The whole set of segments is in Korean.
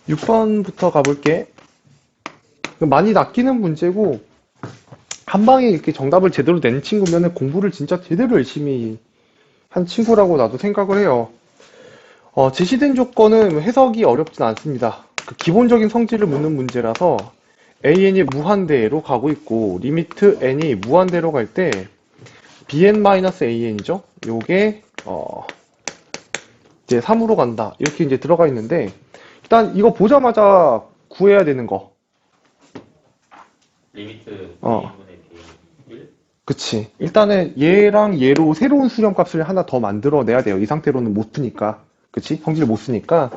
6번부터 가볼게. 많이 낚이는 문제고, 한 방에 이렇게 정답을 제대로 낸 친구면은 공부를 진짜 제대로 열심히 한 친구라고 나도 생각을 해요. 제시된 조건은 해석이 어렵진 않습니다. 그 기본적인 성질을 묻는 문제라서 an이 무한대로 가고 있고, 리미트 n이 무한대로 갈 때 bn-an이죠. 요게 이제 3으로 간다. 이렇게 이제 들어가 있는데, 일단 이거 보자마자 구해야 되는 거. 리미트 어, a분의 b 1? 그치. 일단은 얘랑 얘로 새로운 수렴값을 하나 더 만들어내야 돼요. 이 상태로는 못 푸니까. 그치? 성질을 못 쓰니까.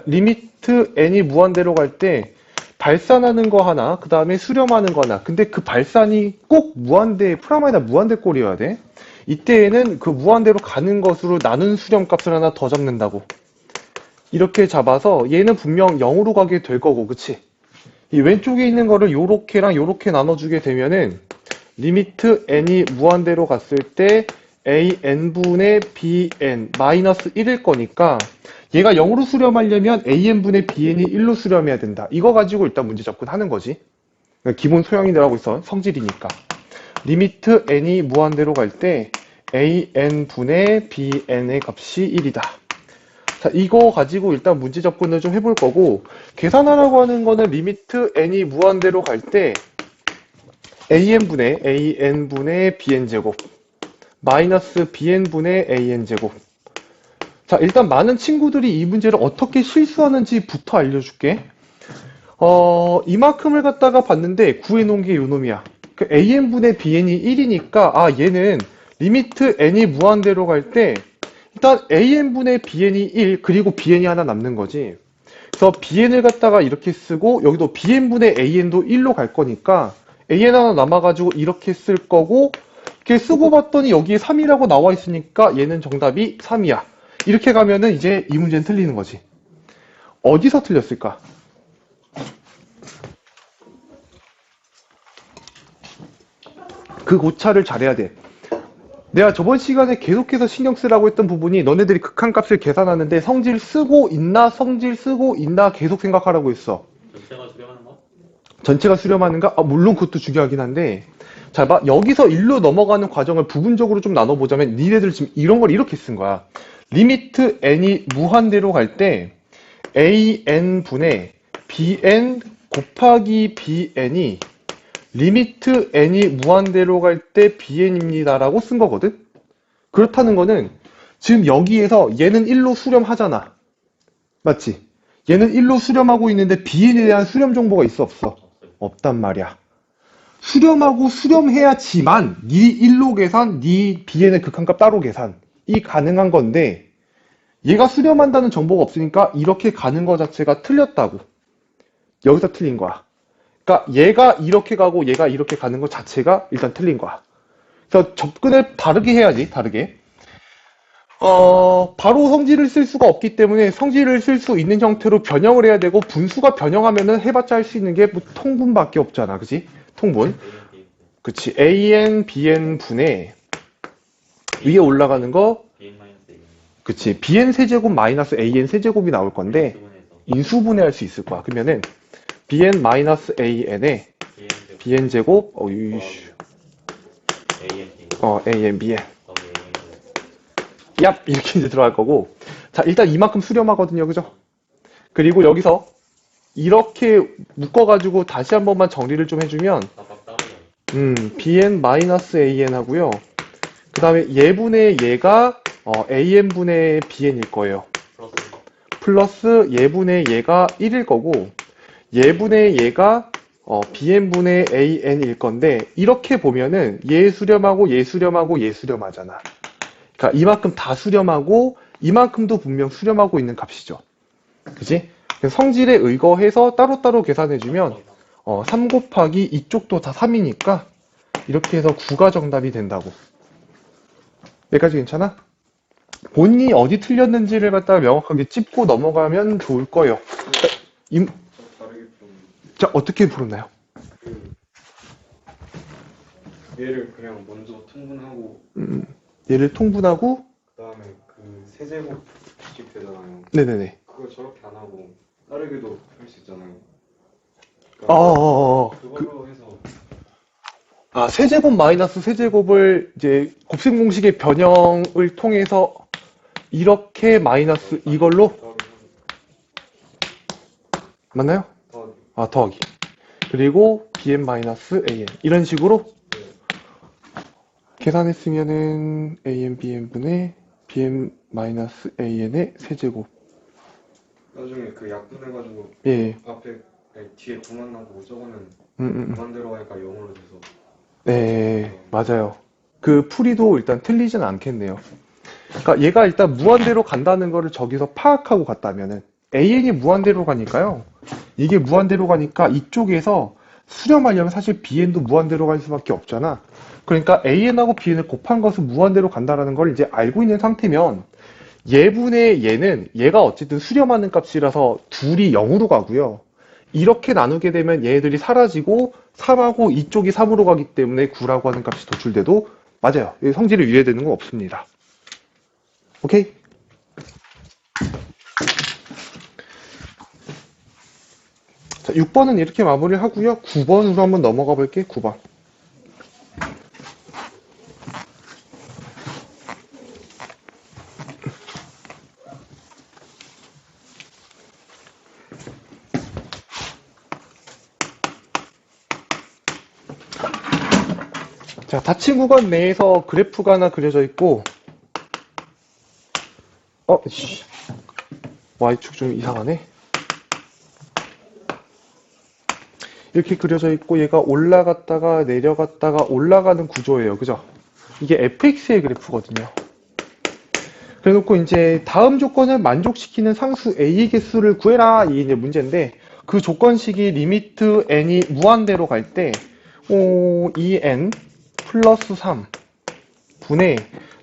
리미트 n이 무한대로 갈 때 발산하는 거 하나, 그 다음에 수렴하는 거 하나. 근데 그 발산이 꼭 무한대, 프라마이나 무한대 꼴이어야 돼. 이때에는 그 무한대로 가는 것으로 나눈 수렴값을 하나 더 잡는다고. 이렇게 잡아서 얘는 분명 0으로 가게 될 거고, 그치? 이 왼쪽에 있는 거를 요렇게랑 요렇게 나눠주게 되면은 리미트 n이 무한대로 갔을 때 an분의 bn 마이너스 1일 거니까 얘가 0으로 수렴하려면 an분의 bn이 1로 수렴해야 된다. 이거 가지고 일단 문제 접근하는 거지. 그러니까 기본 소형이 들어가고 있어. 성질이니까. 리미트 n이 무한대로 갈 때 an분의 bn의 값이 1이다. 자, 이거 가지고 일단 문제 접근을 좀 해볼 거고, 계산하라고 하는 거는 리미트 n이 무한대로 갈 때 an분의 bn제곱 마이너스 bn분의 an제곱. 자, 일단 많은 친구들이 이 문제를 어떻게 실수하는지부터 알려줄게. 이만큼을 갖다가 봤는데 구해놓은 게 요놈이야. 그 an분의 bn이 1이니까 얘는 리미트 n이 무한대로 갈 때 일단 an분의 bn이 1 그리고 bn이 하나 남는 거지. 그래서 bn을 갖다가 이렇게 쓰고 여기도 bn분의 an도 1로 갈 거니까 an 하나 남아가지고 이렇게 쓸 거고 이렇게 쓰고 봤더니 여기에 3이라고 나와 있으니까 얘는 정답이 3이야. 이렇게 가면은 이제 이 문제는 틀리는 거지. 어디서 틀렸을까? 그 고찰을 잘해야 돼. 내가 저번 시간에 계속해서 신경 쓰라고 했던 부분이 너네들이 극한값을 계산하는데 성질 쓰고 있나 성질 쓰고 있나 계속 생각하라고 했어. 전체가 수렴하는 거? 전체가 수렴하는가? 물론 그것도 중요하긴 한데 자, 여기서 일로 넘어가는 과정을 부분적으로 좀 나눠보자면 니네들 지금 이런 걸 이렇게 쓴 거야. 리미트 n이 무한대로 갈 때 an분의 bn 곱하기 bn이 리미트 n이 무한대로 갈 때 bn입니다라고 쓴 거거든. 그렇다는 거는 지금 여기에서 얘는 1로 수렴하잖아. 맞지? 얘는 1로 수렴하고 있는데 bn에 대한 수렴 정보가 있어 없어? 없어요. 없단 말이야. 수렴하고 수렴해야지만 네 1로 계산, 네 bn의 극한값 따로 계산 이 가능한 건데 얘가 수렴한다는 정보가 없으니까 이렇게 가는 거 자체가 틀렸다고. 여기서 틀린 거야. 그러니까 얘가 이렇게 가고 얘가 이렇게 가는 것 자체가 일단 틀린 거야. 그래서 접근을 다르게 해야지, 다르게. 바로 성질을 쓸 수가 없기 때문에 성질을 쓸 수 있는 형태로 변형을 해야 되고 분수가 변형하면은 해봤자 할 수 있는 게 뭐 통분밖에 없잖아, 그치? 통분. a b 그치. an, bn 분의 위에 올라가는 거, bn 마이너스 a 그치. bn 세제곱 마이너스 an 세제곱이 나올 건데 인수분해서 인수분해 할 수 있을 거야. 그러면은 bn 마이너스 an에 bn 제곱 bn 제곱, an, bn. 더하기 a 얍! 이렇게 이제 들어갈 거고. 자, 일단 이만큼 수렴하거든요. 그죠? 그리고 여기서 이렇게 묶어가지고 다시 한 번만 정리를 좀 해주면, 값 따로요. bn-an 하고요. 그 다음에 얘분의 얘가 an분의 bn일 거예요. 플러스 플러스 얘분의 얘가 1일 거고, 얘분의 얘가 bn분의 an일 건데, 이렇게 보면은 얘 수렴하고 얘 수렴하고 얘 수렴하잖아. 그러니까 이만큼 다 수렴하고 이만큼도 분명 수렴하고 있는 값이죠. 그지? 성질에 의거해서 따로따로 계산해주면 3 곱하기 이쪽도 다 3이니까 이렇게 해서 9가 정답이 된다고. 여기까지 괜찮아? 본인이 어디 틀렸는지를 갖다가 명확하게 짚고 넘어가면 좋을 거예요. 자, 다르게 좀 자, 어떻게 풀었나요? 얘를 그냥 먼저 통분하고 얘를 통분하고 그 다음에 그 세제곱씩 되잖아요. 네네네. 그걸 저렇게 안 하고 다르게도 할 수 있잖아요. 그걸로 해서 세제곱 마이너스 세제곱을 이제 곱셈 공식의 변형을 통해서 이렇게 마이너스 이걸로 더하기 맞나요? 더하기. 더하기. 그리고 bn 마이너스 an 이런 식으로 네. 계산했으면은 an bn 분의 bn 마이너스 an의 세제곱. 나중에 그 약분해가지고 예. 앞에 아니, 뒤에 9만 나고 저거는 음. 무한대로 하니까 0으로 돼서 네, 맞아요. 그 풀이도 일단 틀리진 않겠네요. 그러니까 얘가 일단 무한대로 간다는 거를 저기서 파악하고 갔다면은 an이 무한대로 가니까요. 이게 무한대로 가니까 이쪽에서 수렴하려면 사실 bn도 무한대로 갈 수밖에 없잖아. 그러니까 an하고 bn을 곱한 것은 무한대로 간다라는 걸 이제 알고 있는 상태면 얘분의 얘는 얘가 어쨌든 수렴하는 값이라서 둘이 0으로 가고요. 이렇게 나누게 되면 얘들이 사라지고 3하고 이쪽이 3으로 가기 때문에 9라고 하는 값이 도출돼도 맞아요. 성질을 유예되는 건 없습니다. 오케이? 자, 6번은 이렇게 마무리를 하고요. 9번으로 한번 넘어가 볼게. 9번. 자, 닫힌 구간 내에서 그래프가 하나 그려져 있고, Y축 좀 이상하네. 이렇게 그려져 있고, 얘가 올라갔다가 내려갔다가 올라가는 구조예요. 그죠? 이게 fx의 그래프거든요. 그래 놓고 이제 다음 조건을 만족시키는 상수 a의 개수를 구해라. 이게 이제 문제인데, 그 조건식이 리미트 n이 무한대로 갈 때, 2n 플러스 3 분의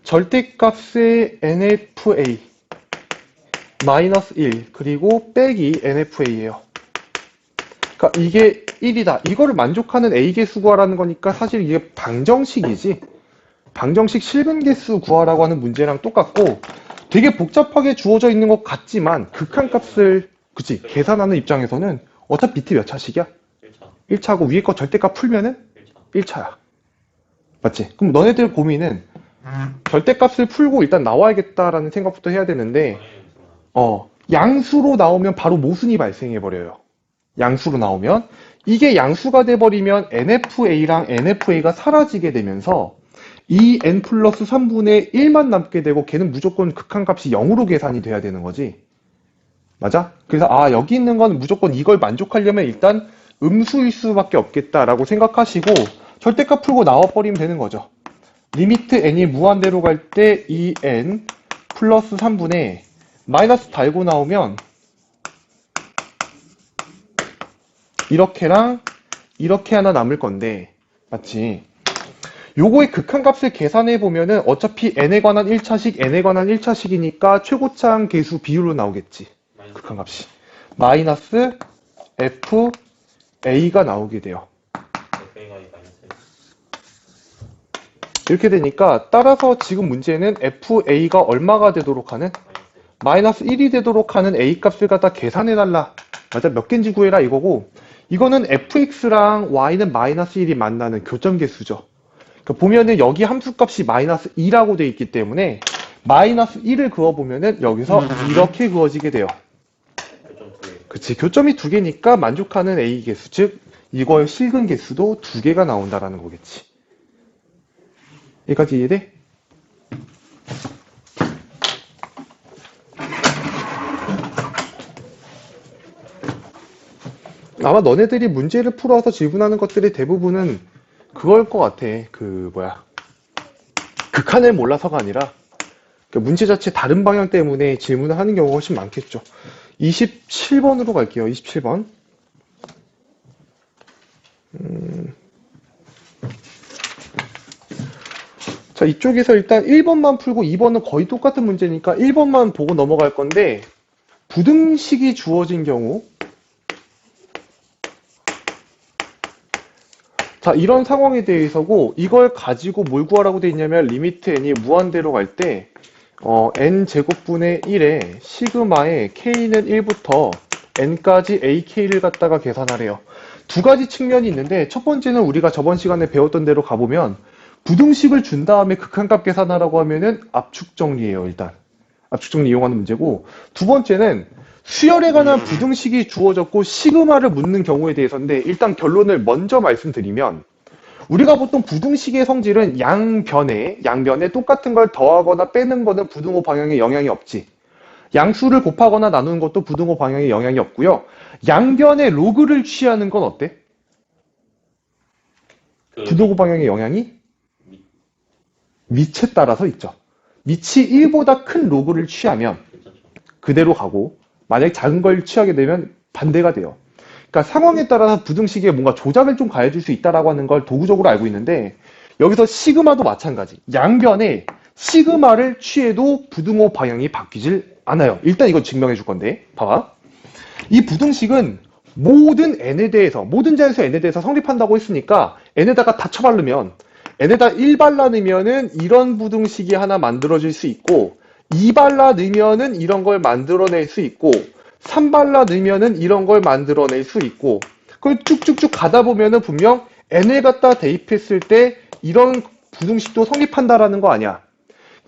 절대값의 nfa 마이너스 1 그리고 빼기 nfa예요. 그러니까 이게 1이다. 이거를 만족하는 a 개수 구하라는 거니까 사실 이게 방정식이지. 방정식 실근 개수 구하라고 하는 문제랑 똑같고 되게 복잡하게 주어져 있는 것 같지만 극한값을 그치 계산하는 입장에서는 어차피 BT 몇 차식이야? 1차. 1차고 위에 거 절대값 풀면은 1차. 1차야. 맞지? 그럼 너네들 고민은 절대값을 풀고 일단 나와야겠다라는 생각부터 해야 되는데 양수로 나오면 바로 모순이 발생해버려요. 양수로 나오면 이게 양수가 돼버리면 NFA랑 NFA가 사라지게 되면서 이 n 플러스 3분의 1만 남게 되고 걔는 무조건 극한값이 0으로 계산이 돼야 되는 거지. 맞아? 그래서 여기 있는 건 무조건 이걸 만족하려면 일단 음수일 수밖에 없겠다라고 생각하시고 절대값 풀고 나와버리면 되는 거죠. 리미트 n이 무한대로 갈 때 2n 플러스 3분의 마이너스 달고 나오면 이렇게랑 이렇게 하나 남을 건데 맞지? 요거의 극한값을 계산해 보면은 어차피 n에 관한 1차식, n에 관한 1차식이니까 최고차항 계수 비율로 나오겠지. 극한값이. 마이너스 fa가 나오게 돼요. FA가 마이너스 이렇게 되니까 따라서 지금 문제는 fa가 얼마가 되도록 하는? 마이너스 1이 되도록 하는 a 값을 갖다 계산해달라. 맞아, 몇 개인지 구해라 이거고 이거는 fx랑 y는 마이너스 1이 만나는 교점 개수죠. 그러니까 보면은 여기 함수값이 마이너스 2라고 되어 있기 때문에 마이너스 1을 그어보면은 여기서 이렇게 그어지게 돼요. 교점 2개. 그치, 교점이 두 개니까 만족하는 a 개수, 즉 이거의 실근 개수도 두 개가 나온다라는 거겠지. 여기까지 이해돼? 아마 너네들이 문제를 풀어서 질문하는 것들의 대부분은 그걸 것 같아. 극한을 몰라서가 아니라 문제 자체 다른 방향 때문에 질문을 하는 경우가 훨씬 많겠죠. 27번으로 갈게요. 27번. 자, 이쪽에서 일단 1번만 풀고 2번은 거의 똑같은 문제니까 1번만 보고 넘어갈 건데 부등식이 주어진 경우 자, 이런 상황에 대해서고 이걸 가지고 뭘 구하라고 돼 있냐면 리미트 n이 무한대로 갈 때 n 제곱분의 1에 시그마의 k는 1부터 n까지 ak를 갖다가 계산하래요. 두 가지 측면이 있는데 첫 번째는 우리가 저번 시간에 배웠던 대로 가보면 부등식을 준 다음에 극한값 계산하라고 하면은 압축 정리예요. 일단 압축 정리 이용하는 문제고, 두 번째는 수열에 관한 부등식이 주어졌고 시그마를 묻는 경우에 대해서인데, 일단 결론을 먼저 말씀드리면 우리가 보통 부등식의 성질은 양변에 똑같은 걸 더하거나 빼는 거는 부등호 방향에 영향이 없지. 양수를 곱하거나 나누는 것도 부등호 방향에 영향이 없고요. 양변에 로그를 취하는 건 어때? 그 부등호 방향의 영향이 미- 밑에 따라서 있죠. 밑이 1보다 큰 로그를 취하면 괜찮죠? 그대로 가고, 만약에 작은 걸 취하게 되면 반대가 돼요. 그러니까 상황에 따라서 부등식에 뭔가 조작을 좀 가해줄 수 있다라고 하는 걸 도구적으로 알고 있는데, 여기서 시그마도 마찬가지. 양변에 시그마를 취해도 부등호 방향이 바뀌질 않아요. 일단 이거 증명해 줄 건데, 봐봐. 이 부등식은 모든 n에 대해서, 모든 자연수 n에 대해서 성립한다고 했으니까 n에다가 다 쳐바르면, n에다 1발라 넣으면은 이런 부등식이 하나 만들어질 수 있고, 2발라 넣으면은 이런 걸 만들어낼 수 있고, 3발라 넣으면은 이런 걸 만들어낼 수 있고, 그걸 쭉쭉쭉 가다 보면은 분명 n을 갖다 대입했을 때 이런 부등식도 성립한다라는 거 아니야.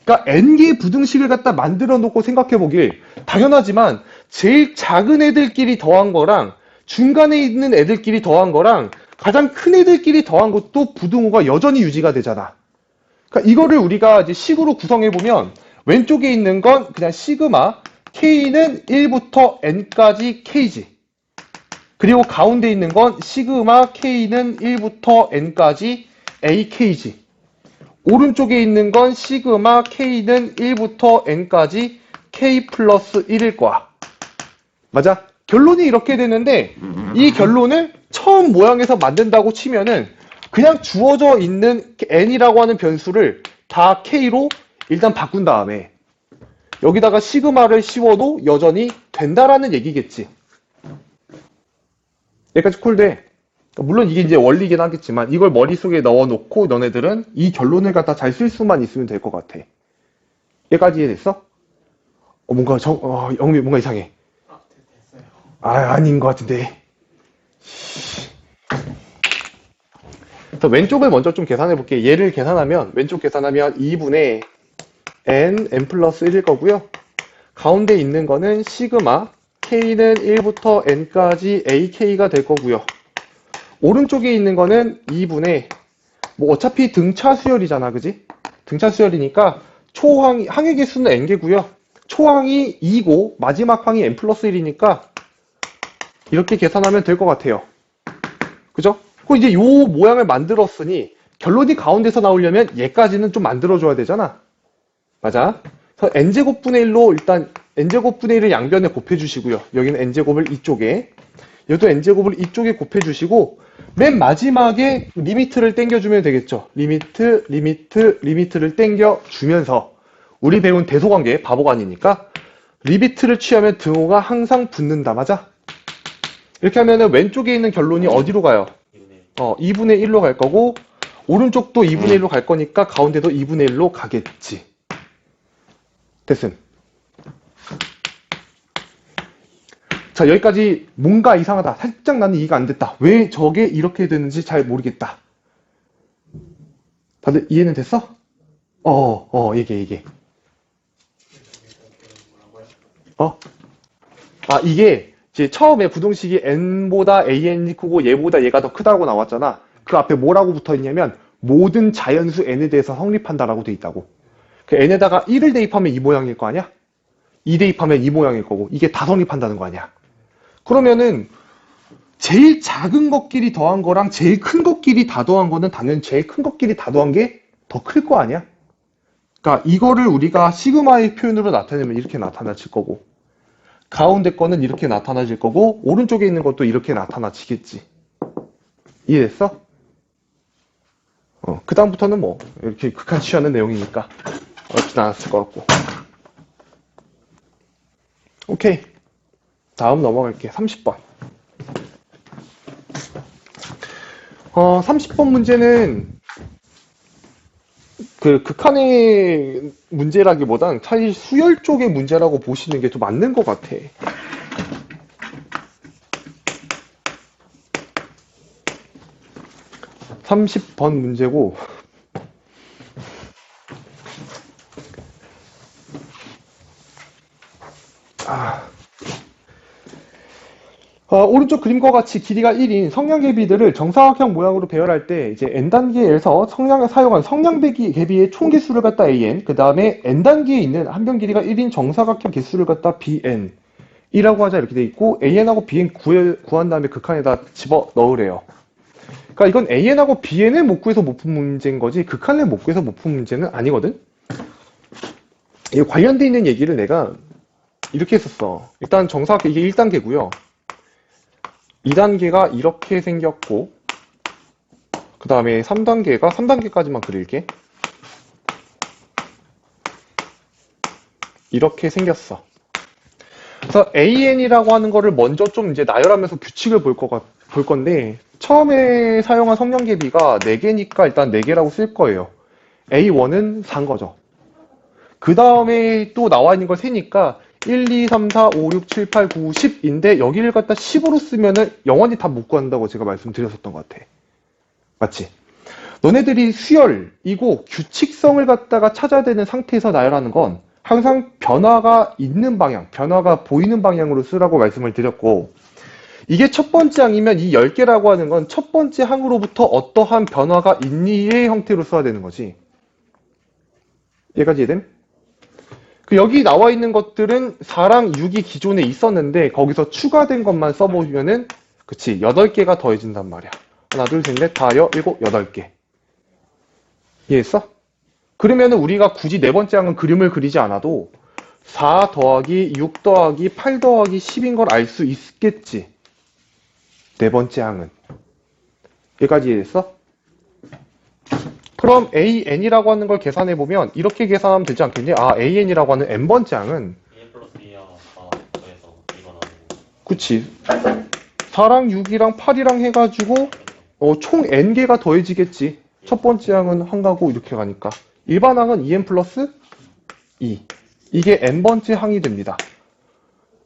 그러니까 n개의 부등식을 갖다 만들어 놓고 생각해 보길, 당연하지만 제일 작은 애들끼리 더한 거랑 중간에 있는 애들끼리 더한 거랑 가장 큰 애들끼리 더한 것도 부등호가 여전히 유지가 되잖아. 그러니까 이거를 우리가 이제 식으로 구성해 보면, 왼쪽에 있는 건 그냥 시그마 k는 1부터 n까지 k지. 그리고 가운데 있는 건 시그마 k는 1부터 n까지 ak지. 오른쪽에 있는 건 시그마 k는 1부터 n까지 k 플러스 1일 거야. 맞아? 결론이 이렇게 되는데, 이 결론을 처음 모양에서 만든다고 치면은 그냥 주어져 있는 n이라고 하는 변수를 다 k로 일단 바꾼 다음에 여기다가 시그마를 씌워도 여전히 된다라는 얘기겠지. 여기까지 콜돼. 물론 이게 이제 원리긴 하겠지만 이걸 머릿속에 넣어놓고 너네들은 이 결론을 갖다 잘 쓸 수만 있으면 될 것 같아. 여기까지 이해됐어? 영미 뭔가 이상해. 됐어요. 아닌 것 같은데. 그래서 왼쪽을 먼저 좀 계산해 볼게. 얘를 계산하면, 왼쪽 계산하면 2분의 n 플러스 1일 거고요. 가운데 있는 거는 시그마 k는 1부터 n까지 ak가 될 거고요. 오른쪽에 있는 거는 2분의, 뭐 어차피 등차 수열이잖아, 그지? 등차 수열이니까 항의 개수는 n개고요. 초항이 2고 마지막 항이 n 플러스 1이니까 이렇게 계산하면 될 것 같아요. 그죠? 그리고 이제 요 모양을 만들었으니 결론이 가운데서 나오려면 얘까지는 좀 만들어줘야 되잖아. 맞아? 그래서 n제곱분의 1로 일단 n제곱분의 1을 양변에 곱해주시고요. 여기는 n제곱을 이쪽에, 얘도 n제곱을 이쪽에 곱해주시고, 맨 마지막에 리미트를 땡겨주면 되겠죠. 리미트를 땡겨주면서 우리 배운 대소관계, 바보가 아니니까 리미트를 취하면 등호가 항상 붙는다. 맞아? 이렇게 하면은 왼쪽에 있는 결론이 어디로 가요? 2분의 1로 갈 거고, 오른쪽도 2분의 1로 갈 거니까 가운데도 2분의 1로 가겠지. 됐음. 자, 여기까지 뭔가 이상하다. 살짝 나는 이해가 안 됐다. 왜 저게 이렇게 되는지 잘 모르겠다. 다들 이해는 됐어? 얘기해. 이게 이제 처음에 부등식이 n보다 an이 크고 얘보다 얘가 더 크다고 나왔잖아. 그 앞에 뭐라고 붙어 있냐면 모든 자연수 n에 대해서 성립한다라고 돼 있다고. 그 n에다가 1을 대입하면 이 모양일 거 아니야? 2 대입하면 이 모양일 거고, 이게 다 성립한다는 거 아니야? 그러면은 제일 작은 것끼리 더한 거랑 제일 큰 것끼리 다 더한 거는 당연히 제일 큰 것끼리 다 더한 게 더 클 거 아니야? 그러니까 이거를 우리가 시그마의 표현으로 나타내면 이렇게 나타나질 거고, 가운데 거는 이렇게 나타나질 거고, 오른쪽에 있는 것도 이렇게 나타나지겠지. 이해됐어? 그 다음부터는 뭐 이렇게 극한 취하는 내용이니까 어렵진 않았을 것 같고. 오케이. 다음 넘어갈게. 30번. 30번 문제는 그 극한의 문제라기보단 사실 수열 쪽의 문제라고 보시는 게 더 맞는 것 같아. 30번 문제고, 오른쪽 그림과 같이 길이가 1인 성냥개비들을 정사각형 모양으로 배열할 때 이제 n단계에서 사용한 성냥개비의 총 개수를 갖다 an, 그 다음에 n단계에 있는 한 변 길이가 1인 정사각형 개수를 갖다 bn 이라고 하자 이렇게 돼 있고 an하고 bn 구한 다음에 극한에다 집어 넣으래요. 그러니까 이건 an하고 bn을 못 구해서 못 푼 문제인 거지 극한을 못 구해서 못 푼 문제는 아니거든. 이 관련돼 있는 얘기를 내가 이렇게 했었어. 일단 정사각형 이게 1단계고요. 2단계가 이렇게 생겼고 그 다음에 3단계까지만 그릴게. 이렇게 생겼어. 그래서 AN이라고 하는 거를 먼저 좀 이제 나열하면서 규칙을 볼 건데 처음에 사용한 성냥개비가 4개니까 일단 4개라고 쓸 거예요. A1은 4인 거죠. 그 다음에 또 나와 있는 걸 세니까 1, 2, 3, 4, 5, 6, 7, 8, 9, 10인데 여기를 갖다 10으로 쓰면은 영원히 다 못 구한다고 제가 말씀드렸었던 것 같아. 맞지? 너네들이 수열이고 규칙성을 갖다가 찾아야 되는 상태에서 나열하는 건 항상 변화가 있는 방향, 변화가 보이는 방향으로 쓰라고 말씀을 드렸고 이게 첫 번째 항이면 이 10개라고 하는 건 첫 번째 항으로부터 어떠한 변화가 있니의 형태로 써야 되는 거지. 얘까지 이해됨? 여기 나와 있는 것들은 4랑 6이 기존에 있었는데 거기서 추가된 것만 써보면은 그치 8개가 더해진단 말이야. 하나 둘 셋 넷 다 여 일곱 8개. 이해했어? 그러면은 우리가 굳이 네 번째 항은 그림을 그리지 않아도 4 더하기 6 더하기 8 더하기 10인 걸 알 수 있겠지. 네 번째 항은. 여기까지 이해했어? 그럼 AN이라고 하는 걸 계산해보면 이렇게 계산하면 되지 않겠니? 아, AN이라고 하는 n번째 항은 1 플러스 2야 4 더해서 2가 나오고 그치 4랑 6이랑 8이랑 해가지고 총 n개가 더해지겠지. 첫 번째 항은 한 가고 이렇게 가니까 일반 항은 2n 플러스 2 이게 n번째 항이 됩니다.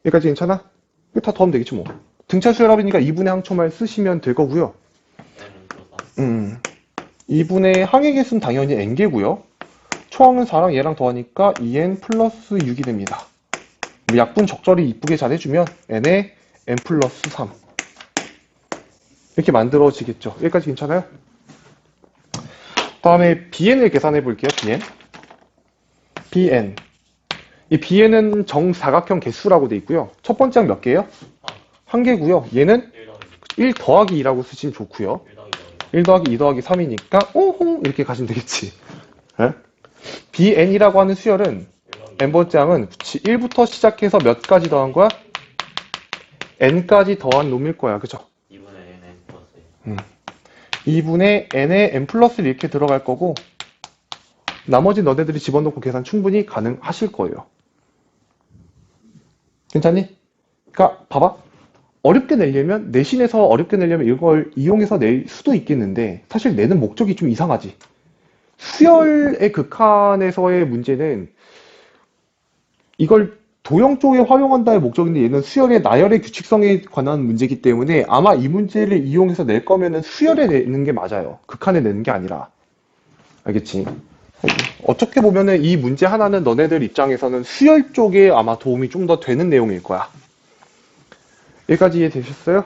여기까지 괜찮아? 이거 다 더하면 되겠지 뭐. 등차 수열합이니까 2분의 항초말 쓰시면 될 거고요. N은 또 2분의 항의 개수는 당연히 n개고요. 초항은 4랑 얘랑 더하니까 2n 플러스 6이 됩니다. 약분 적절히 이쁘게 잘 해주면 n에 n 플러스 3 이렇게 만들어지겠죠. 여기까지 괜찮아요? 다음에 bn을 계산해 볼게요. bn 이 bn은 정사각형 개수라고 돼 있고요. 첫 번째 항 몇 개예요? 한 개고요. 얘는 1 더하기 2라고 쓰시면 좋고요. 1 더하기 2 더하기 3이니까 오홍 이렇게 가시면 되겠지. 에? bn이라고 하는 수열은 n번째 항은 1부터 시작해서 몇 가지 더한 거야? n까지 더한 놈일 거야. 그죠? 2분의 N 플러스 2분의 n에 n 플러스를 이렇게 들어갈 거고 나머지 너네들이 집어넣고 계산 충분히 가능하실 거예요. 괜찮니? 그러니까 봐봐. 어렵게 내려면 내신에서 어렵게 내려면 이걸 이용해서 낼 수도 있겠는데 사실 내는 목적이 좀 이상하지. 수열의 극한에서의 문제는 이걸 도형 쪽에 활용한다의 목적인데 얘는 수열의 나열의 규칙성에 관한 문제이기 때문에 아마 이 문제를 이용해서 낼 거면은 수열에 내는 게 맞아요. 극한에 내는 게 아니라. 알겠지? 어떻게 보면은 이 문제 하나는 너네들 입장에서는 수열 쪽에 아마 도움이 좀 더 되는 내용일 거야. 여기까지 이해되셨어요?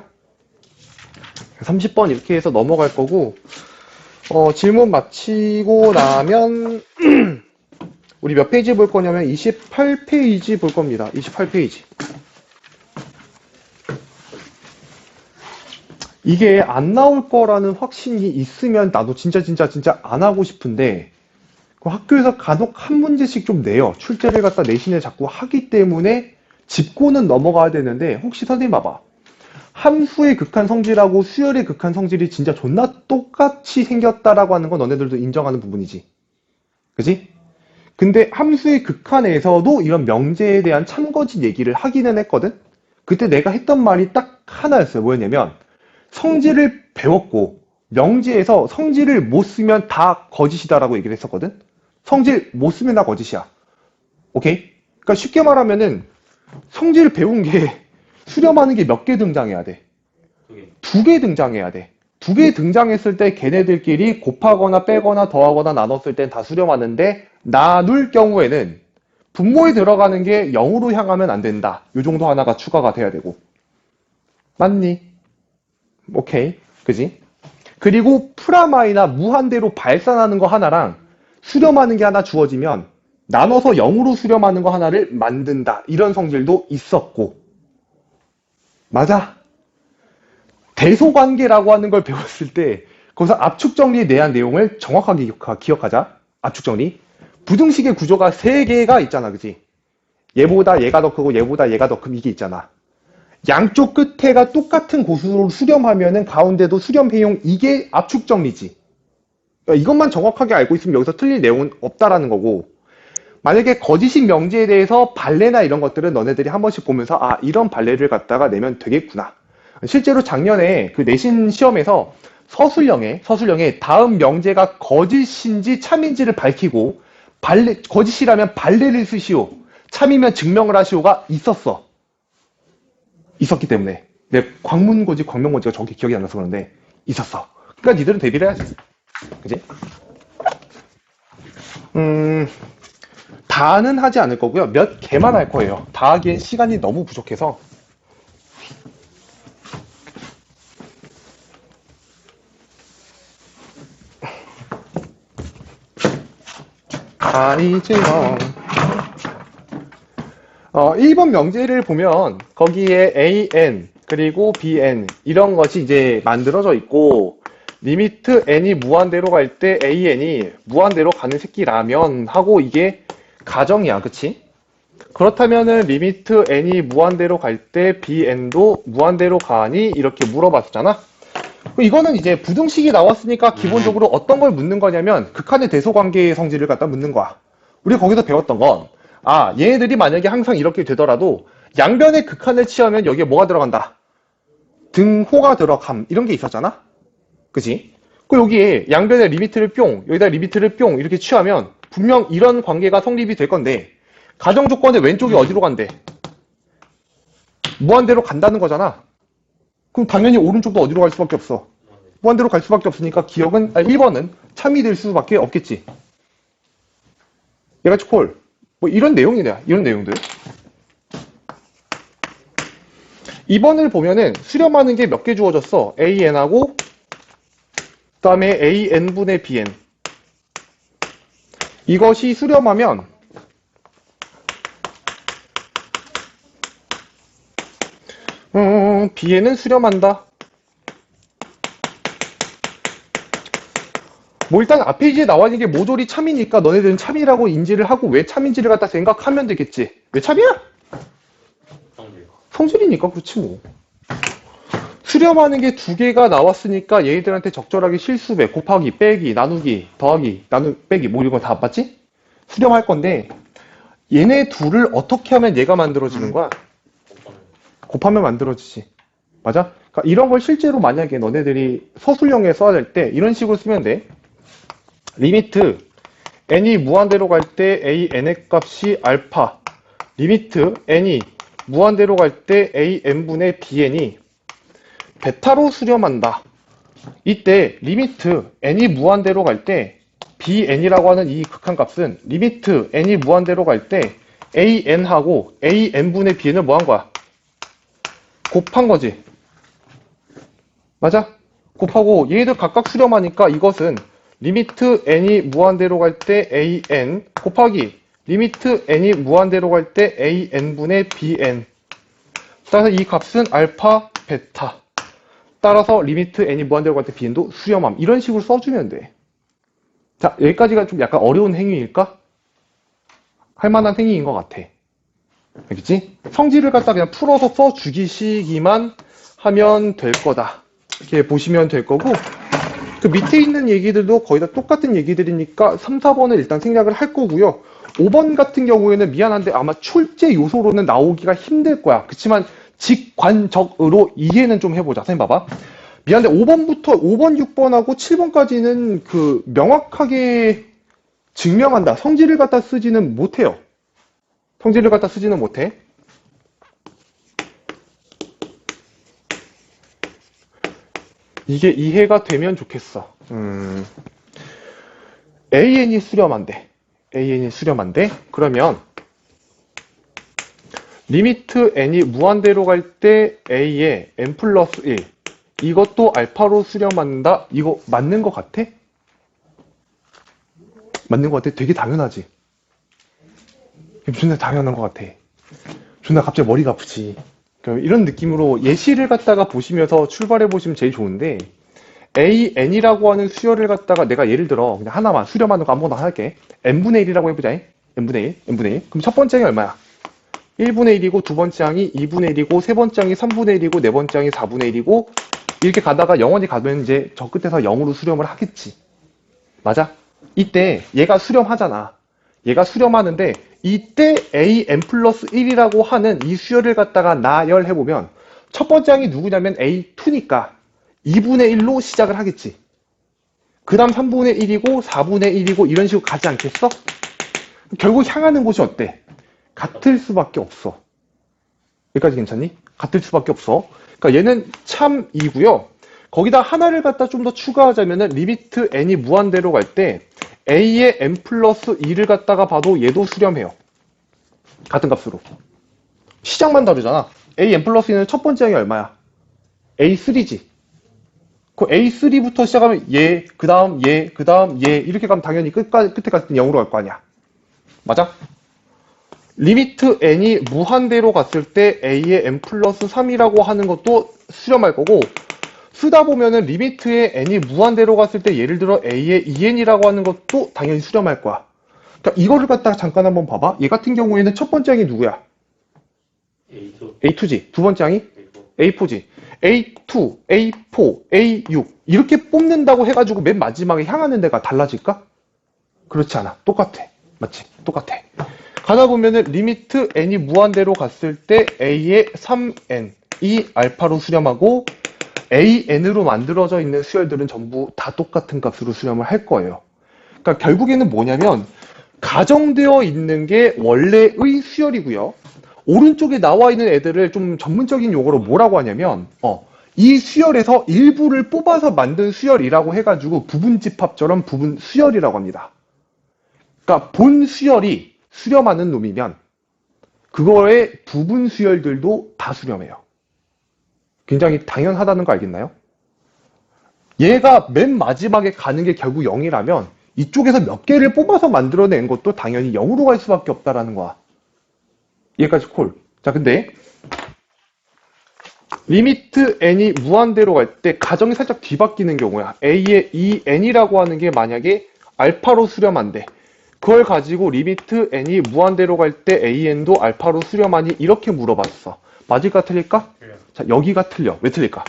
30번 이렇게 해서 넘어갈 거고 질문 마치고 나면 우리 몇 페이지 볼 거냐면 28페이지 볼 겁니다. 28페이지. 이게 안 나올 거라는 확신이 있으면 나도 진짜 안 하고 싶은데 학교에서 간혹 한 문제씩 좀 내요. 출제를 갖다 내신에 자꾸 하기 때문에 짚고는 넘어가야 되는데 혹시 선생님 봐봐. 함수의 극한 성질하고 수열의 극한 성질이 진짜 존나 똑같이 생겼다라고 하는 건 너네들도 인정하는 부분이지. 그지? 근데 함수의 극한에서도 이런 명제에 대한 참거짓 얘기를 하기는 했거든? 그때 내가 했던 말이 딱 하나였어요. 뭐였냐면 성질을 배웠고 명제에서 성질을 못 쓰면 다 거짓이다라고 얘기를 했었거든? 성질 못 쓰면 다 거짓이야. 오케이? 그러니까 쉽게 말하면은 성질을 배운 게 수렴하는 게 몇 개 등장해야 돼? 2개 등장해야 돼. 두 개 등장했을 때 걔네들끼리 곱하거나 빼거나 더하거나 나눴을 땐 다 수렴하는데 나눌 경우에는 분모에 들어가는 게 0으로 향하면 안 된다. 요 정도 하나가 추가가 돼야 되고. 맞니? 오케이. 그지? 그리고 프라마이나 무한대로 발산하는 거 하나랑 수렴하는 게 하나 주어지면 나눠서 0으로 수렴하는 거 하나를 만든다. 이런 성질도 있었고. 맞아. 대소관계라고 하는 걸 배웠을 때 거기서 압축정리에 대한 내용을 정확하게 기억하자. 압축정리. 부등식의 구조가 3개가 있잖아. 그지? 얘보다 얘가 더 크고 얘보다 얘가 더 큰 이게 있잖아. 양쪽 끝에가 똑같은 고수로 수렴하면은 가운데도 수렴해용 이게 압축정리지. 그러니까 이것만 정확하게 알고 있으면 여기서 틀릴 내용은 없다라는 거고 만약에 거짓인 명제에 대해서 발레나 이런 것들은 너네들이 한 번씩 보면서 아 이런 발레를 갖다가 내면 되겠구나. 실제로 작년에 그 내신 시험에서 서술형에 다음 명제가 거짓인지 참인지를 밝히고 거짓이라면 발레를 쓰시오. 참이면 증명을 하시오가 있었기 때문에 내 광문고지 광명고지가 정확히 기억이 안 나서 그런데 있었어. 그러니까 니들은 대비를 해야지. 그지? 다는 하지 않을 거고요. 몇 개만 할 거예요. 다 하기엔 시간이 너무 부족해서. 아이즈요. 1번 명제를 보면 거기에 AN 그리고 BN 이런 것이 이제 만들어져 있고 리미트 n이 무한대로 갈 때 AN이 무한대로 가는 새끼라면 하고 이게 가정이야. 그치? 그렇다면은 리미트 n이 무한대로 갈 때 BN도 무한대로 가니? 이렇게 물어봤잖아. 이거는 이제 부등식이 나왔으니까 기본적으로 어떤 걸 묻는 거냐면 극한의 대소관계의 성질을 갖다 묻는 거야. 우리가 거기서 배웠던 건 얘네들이 만약에 항상 이렇게 되더라도 양변의 극한을 취하면 여기에 뭐가 들어간다? 등호가 들어감 이런 게 있었잖아. 그치? 여기에 양변의 리미트를 뿅 여기다 리미트를 뿅 이렇게 취하면 분명 이런 관계가 성립이 될 건데 가정조건의 왼쪽이 어디로 간대? 무한대로 간다는 거잖아. 그럼 당연히 오른쪽도 어디로 갈 수밖에 없어? 무한대로 갈 수밖에 없으니까 기억은 1번은 참이 될 수밖에 없겠지. 얘가 콜. 뭐 이런 내용이냐? 이런 내용들. 2번을 보면은 수렴하는 게 몇 개 주어졌어? AN하고 그 다음에 AN분의 BN. 이것이 수렴하면 BN은 수렴한다. 뭐 일단 앞에 이제 나와 있는 게 모조리 참이니까 너네들은 참이라고 인지를 하고 왜 참인지를 갖다 생각하면 되겠지. 왜 참이야? 성질. 성질이니까 그렇지 뭐. 수렴하는 게 2개가 나왔으니까 얘들한테 적절하게 실수배, 곱하기, 빼기, 나누기, 더하기, 빼기 뭐 이런 거 다 봤지? 수렴할 건데 얘네 둘을 어떻게 하면 얘가 만들어지는 거야? 곱하면 만들어지지. 맞아? 그러니까 이런 걸 실제로 만약에 너네들이 서술형에 써야 될 때 이런 식으로 쓰면 돼. 리미트 n이 무한대로 갈 때 an의 값이 알파. 리미트 n이 무한대로 갈 때 an분의 bn이 베타로 수렴한다. 이때 리미트 n이 무한대로 갈 때 bn이라고 하는 이 극한값은 리미트 n이 무한대로 갈 때 an하고 an분의 bn을 뭐 한 거야? 곱한 거지. 맞아? 곱하고 얘들 각각 수렴하니까 이것은 리미트 n이 무한대로 갈 때 an 곱하기 리미트 n이 무한대로 갈 때 an분의 bn. 따라서 이 값은 알파, 베타. 따라서 리미트 n이 무한대로 갈 때 bn도 수렴함. 이런 식으로 써주면 돼. 자, 여기까지가 좀 약간 어려운 행위일까? 할 만한 행위인 것 같아. 알겠지? 성질을 갖다 그냥 풀어서 써주기시기만 하면 될 거다. 이렇게 보시면 될 거고, 그 밑에 있는 얘기들도 거의 다 똑같은 얘기들이니까 3, 4번을 일단 생략을 할 거고요. 5번 같은 경우에는 미안한데 아마 출제 요소로는 나오기가 힘들 거야. 그렇지만 직관적으로 이해는 좀 해보자. 선생님 봐봐. 미안한데 5번, 6번하고 7번까지는 그 명확하게 증명한다. 성질을 갖다 쓰지는 못해요. 성질을 갖다 쓰지는 못해. 이게 이해가 되면 좋겠어. AN이 수렴한데. AN이 수렴한데. 그러면 리미트 n이 무한대로 갈 때 a에 n 플러스 1 이것도 알파로 수렴한다. 이거 맞는 것 같아? 맞는 것 같아? 되게 당연하지? 존나 당연한 것 같아. 존나 갑자기 머리가 아프지. 그럼 이런 느낌으로 예시를 갖다가 보시면서 출발해 보시면 제일 좋은데 AN이라고 하는 수열을 갖다가 내가 예를 들어 그냥 하나만 수렴하는 거 아무거나 할게. n분의 1이라고 해보자. n분의 1, n분의 1. 그럼 첫 번째 항이 얼마야? 1분의 1이고 두 번째 항이 2분의 1이고 세 번째 항이 3분의 1이고 네 번째 항이 4분의 1이고 이렇게 가다가 영원히 가면 이제 저 끝에서 0으로 수렴을 하겠지. 맞아? 이때 얘가 수렴하잖아. 얘가 수렴하는데 이때 AN 플러스 1이라고 하는 이 수열을 갖다가 나열해보면 첫 번째 항이 누구냐면 A2니까 2분의 1로 시작을 하겠지. 그 다음 3분의 1이고 4분의 1이고 이런 식으로 가지 않겠어? 결국 향하는 곳이 어때? 같을 수밖에 없어. 여기까지 괜찮니? 같을 수밖에 없어. 그러니까 얘는 참이고요. 거기다 하나를 갖다 좀 더 추가하자면은 리미트 n이 무한대로 갈 때 a의 n 플러스 2를 갖다가 봐도 얘도 수렴해요. 같은 값으로. 시작만 다르잖아. a n 플러스 2는 첫 번째 항이 얼마야? a3지. 그 a3부터 시작하면 얘, 그 다음 얘, 그 다음 얘 이렇게 가면 당연히 끝에 갔을 때 0으로 갈 거 아니야. 맞아? 리미트 n이 무한대로 갔을 때 a의 n 플러스 3이라고 하는 것도 수렴할 거고 쓰다 보면은 리미트의 n이 무한대로 갔을 때 예를 들어 a의 2n이라고 하는 것도 당연히 수렴할 거야. 그러니까 이거를 갖다가 잠깐 한번 봐봐. 얘 같은 경우에는 첫 번째 항이 누구야? A2, A2지. 두 번째 항이 A4, A4지. A2, A4, A6 이렇게 뽑는다고 해가지고 맨 마지막에 향하는 데가 달라질까? 그렇지 않아. 똑같아. 맞지? 똑같아. 가다 보면은 리미트 n이 무한대로 갔을 때 a의 3n이 알파로 수렴하고 an으로 만들어져 있는 수열들은 전부 다 똑같은 값으로 수렴을 할 거예요. 그러니까 결국에는 뭐냐면 가정되어 있는 게 원래의 수열이고요. 오른쪽에 나와 있는 애들을 좀 전문적인 용어로 뭐라고 하냐면 이 수열에서 일부를 뽑아서 만든 수열이라고 해가지고 부분집합처럼 부분 수열이라고 합니다. 그러니까 본 수열이 수렴하는 놈이면 그거의 부분 수열들도 다 수렴해요. 굉장히 당연하다는 거 알겠나요? 얘가 맨 마지막에 가는 게 결국 0이라면 이쪽에서 몇 개를 뽑아서 만들어낸 것도 당연히 0으로 갈 수밖에 없다라는 거야. 얘까지 콜. 자, 근데 리미트 n이 무한대로 갈 때 가정이 살짝 뒤바뀌는 경우야. a의 2n이라고 하는 게 만약에 알파로 수렴한대. 그걸 가지고 리미트 n이 무한대로 갈 때 an도 알파로 수렴하니 이렇게 물어봤어. 맞을까 틀릴까? 틀려. 자, 여기가 틀려. 왜 틀릴까?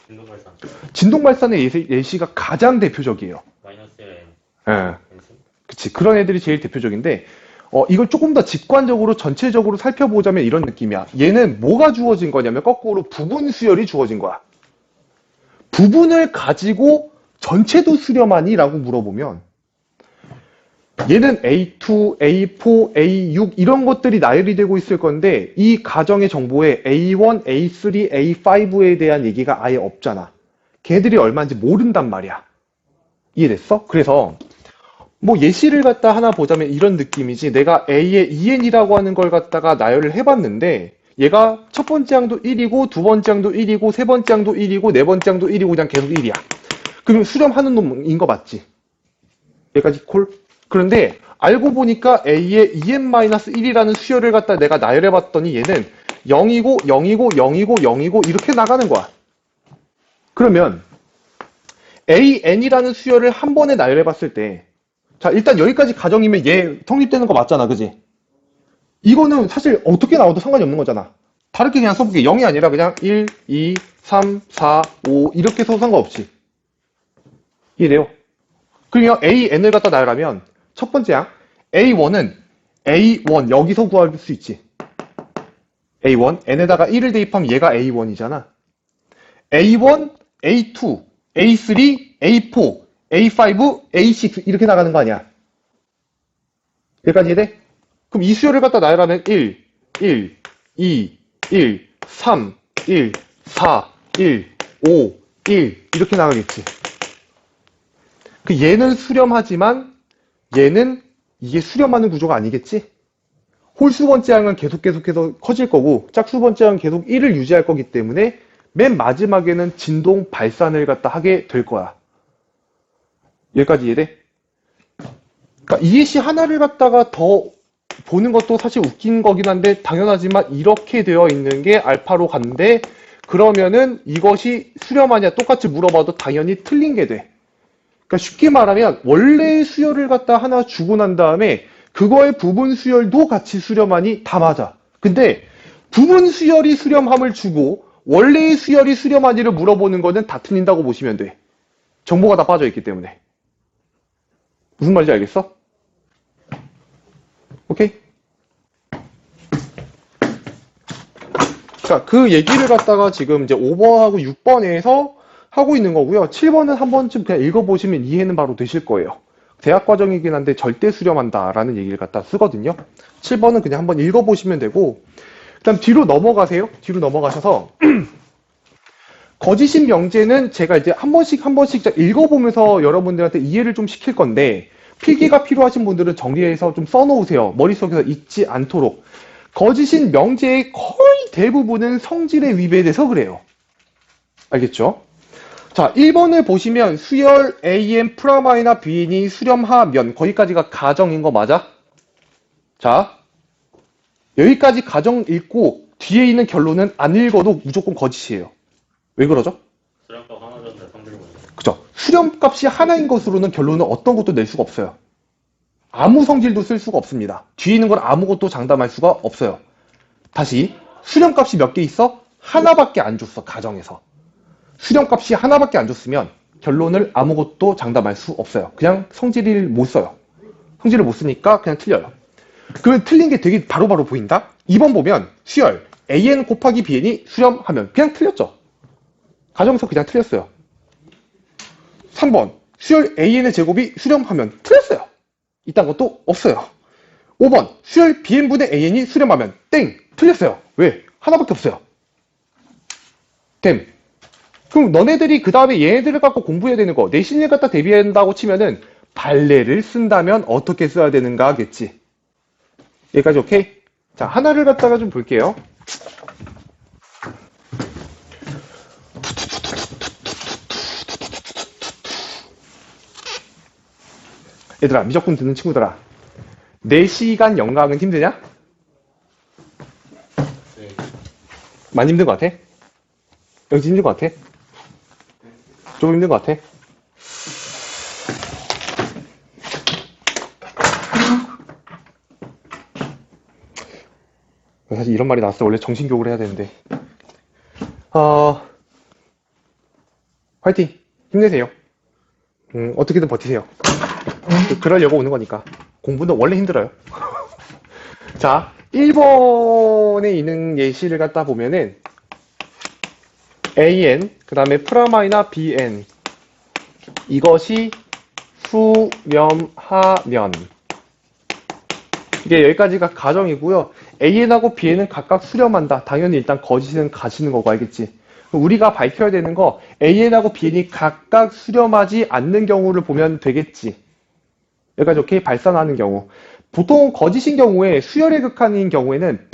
진동발산, 진동발산의 예시가 가장 대표적이에요. 마이너스 N, 예. N승? 그치. 그런 애들이 제일 대표적인데, 이걸 조금 더 직관적으로 전체적으로 살펴보자면 이런 느낌이야. 얘는 뭐가 주어진 거냐면 거꾸로 부분 수열이 주어진 거야. 부분을 가지고 전체도 수렴하니? 라고 물어보면 얘는 A2, A4, A6 이런 것들이 나열이 되고 있을 건데 이 가정의 정보에 A1, A3, A5에 대한 얘기가 아예 없잖아. 걔들이 얼마인지 모른단 말이야. 이해됐어? 그래서 뭐 예시를 갖다 하나 보자면 이런 느낌이지. 내가 A의 2n이라고 하는 걸 갖다가 나열을 해봤는데 얘가 첫 번째 항도 1이고 두 번째 항도 1이고 세 번째 항도 1이고 네 번째 항도 1이고 그냥 계속 1이야. 그럼 수렴하는 놈인 거 맞지? 여기까지 콜? 그런데 알고 보니까 A의 2n-1이라는 수열을 갖다 내가 나열해봤더니 얘는 0이고 0이고 0이고 0이고 이렇게 나가는 거야. 그러면 AN이라는 수열을 한 번에 나열해봤을 때 자, 일단 여기까지 가정이면 얘 성립되는 거 맞잖아, 그지? 이거는 사실 어떻게 나와도 상관이 없는 거잖아. 다르게 그냥 써볼게. 0이 아니라 그냥 1, 2, 3, 4, 5 이렇게 써도 상관없지. 이래요. 그러면 AN을 갖다 나열하면 첫 번째 항 A1은 A1 여기서 구할 수 있지. A1 N에다가 1을 대입하면 얘가 A1이잖아. A1, A2, A3, A4, A5, A6 이렇게 나가는 거 아니야. 여기까지 이해돼? 그럼 이 수열을 갖다 나열하면 1, 1, 2, 1, 3, 1, 4, 1, 5, 1 이렇게 나가겠지. 그 얘는 수렴하지만 얘는 이게 수렴하는 구조가 아니겠지? 홀수 번째항은 계속해서 커질 거고 짝수 번째항은 계속 1을 유지할 거기 때문에 맨 마지막에는 진동 발산을 갖다 하게 될 거야. 여기까지 이해돼? 그러니까 이 예시 하나를 갖다가 더 보는 것도 사실 웃긴 거긴 한데 당연하지만 이렇게 되어 있는 게 알파로 간대. 그러면은 이것이 수렴하냐 똑같이 물어봐도 당연히 틀린 게 돼. 그러니까 쉽게 말하면 원래의 수열을 갖다 하나 주고 난 다음에 그거의 부분 수열도 같이 수렴하니 다 맞아. 근데 부분 수열이 수렴함을 주고 원래의 수열이 수렴하니를 물어보는 거는 다 틀린다고 보시면 돼. 정보가 다 빠져 있기 때문에. 무슨 말인지 알겠어? 오케이? 자, 그 얘기를 갖다가 지금 이제 5번하고 6번에서 하고 있는 거고요. 7번은 한 번쯤 그냥 읽어보시면 이해는 바로 되실 거예요. 대학 과정이긴 한데 절대 수렴한다라는 얘기를 갖다 쓰거든요. 7번은 그냥 한번 읽어보시면 되고, 그다음 뒤로 넘어가세요. 뒤로 넘어가셔서 거짓인 명제는 제가 이제 한 번씩 읽어보면서 여러분들한테 이해를 좀 시킬 건데 필기가 필요하신 분들은 정리해서 좀 써놓으세요. 머릿속에서 잊지 않도록. 거짓인 명제의 거의 대부분은 성질에 위배돼서 그래요. 알겠죠? 자, 1번을 보시면 수열 AN 프라마이나 BN이 수렴하면 거기까지가 가정인 거 맞아? 자, 여기까지 가정 읽고 뒤에 있는 결론은 안 읽어도 무조건 거짓이에요. 왜 그러죠? 수렴값 하나 줬는데 성질이 뭐냐? 그죠? 수렴값이 하나인 것으로는 결론은 어떤 것도 낼 수가 없어요. 아무 성질도 쓸 수가 없습니다. 뒤에 있는 건 아무것도 장담할 수가 없어요. 다시 수렴값이 몇 개 있어? 하나밖에 안 줬어. 가정에서. 수렴값이 하나밖에 안 줬으면 결론을 아무것도 장담할 수 없어요. 그냥 성질을 못 써요. 성질을 못 쓰니까 그냥 틀려요. 그러면 틀린 게 되게 바로바로 보인다? 2번 보면 수열 AN 곱하기 BN이 수렴하면 그냥 틀렸죠. 가정에서 그냥 틀렸어요. 3번 수열 AN의 제곱이 수렴하면 틀렸어요. 이딴 것도 없어요. 5번 수열 BN분의 AN이 수렴하면 땡! 틀렸어요. 왜? 하나밖에 없어요. 됨. 그럼 너네들이 그 다음에 얘네들을 갖고 공부해야 되는 거 내신을 갖다 대비한다고 치면은 발레를 쓴다면 어떻게 써야 되는가 하겠지. 여기까지 오케이? 자, 하나를 갖다가 좀 볼게요. 얘들아, 미적분 듣는 친구들아, 4시간 연강은 힘드냐? 네. 많이 힘든 것 같아? 여기 힘든 것 같아? 좀 힘든 것 같아? 사실 이런 말이 나왔어. 원래 정신교육을 해야 되는데. 화이팅! 힘내세요. 어떻게든 버티세요. 그러려고 오는 거니까. 공부는 원래 힘들어요. 자, 1번에 있는 예시를 갖다 보면은 AN, 그 다음에 프라마이나 BN 이것이 수렴하면 이게 여기까지가 가정이고요. AN하고 BN은 각각 수렴한다. 당연히 일단 거짓은 가시는 거고 알겠지? 우리가 밝혀야 되는 거 AN하고 BN이 각각 수렴하지 않는 경우를 보면 되겠지. 여기까지 오케이? 발산하는 경우. 보통 거짓인 경우에 수열의 극한인 경우에는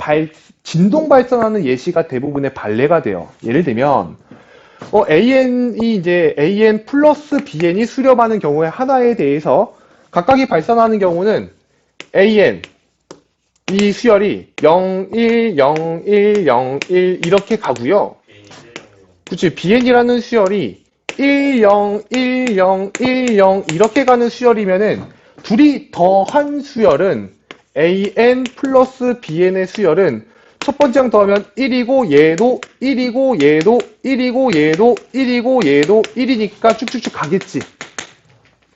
진동 발산하는 예시가 대부분의 발레가 돼요. 예를 들면 AN이 이제 AN 플러스 BN이 수렴하는 경우에 하나에 대해서 각각이 발산하는 경우는 AN 이 수열이 0, 1, 0, 1, 0, 1 이렇게 가고요. 그치, BN이라는 수열이 1, 0, 1, 0, 1, 0 이렇게 가는 수열이면은 둘이 더한 수열은 AN 플러스 BN의 수열은 첫 번째랑 더하면 1이고 얘도 1이고 얘도 1이고 얘도 1이고 얘도 1이니까 쭉쭉쭉 가겠지.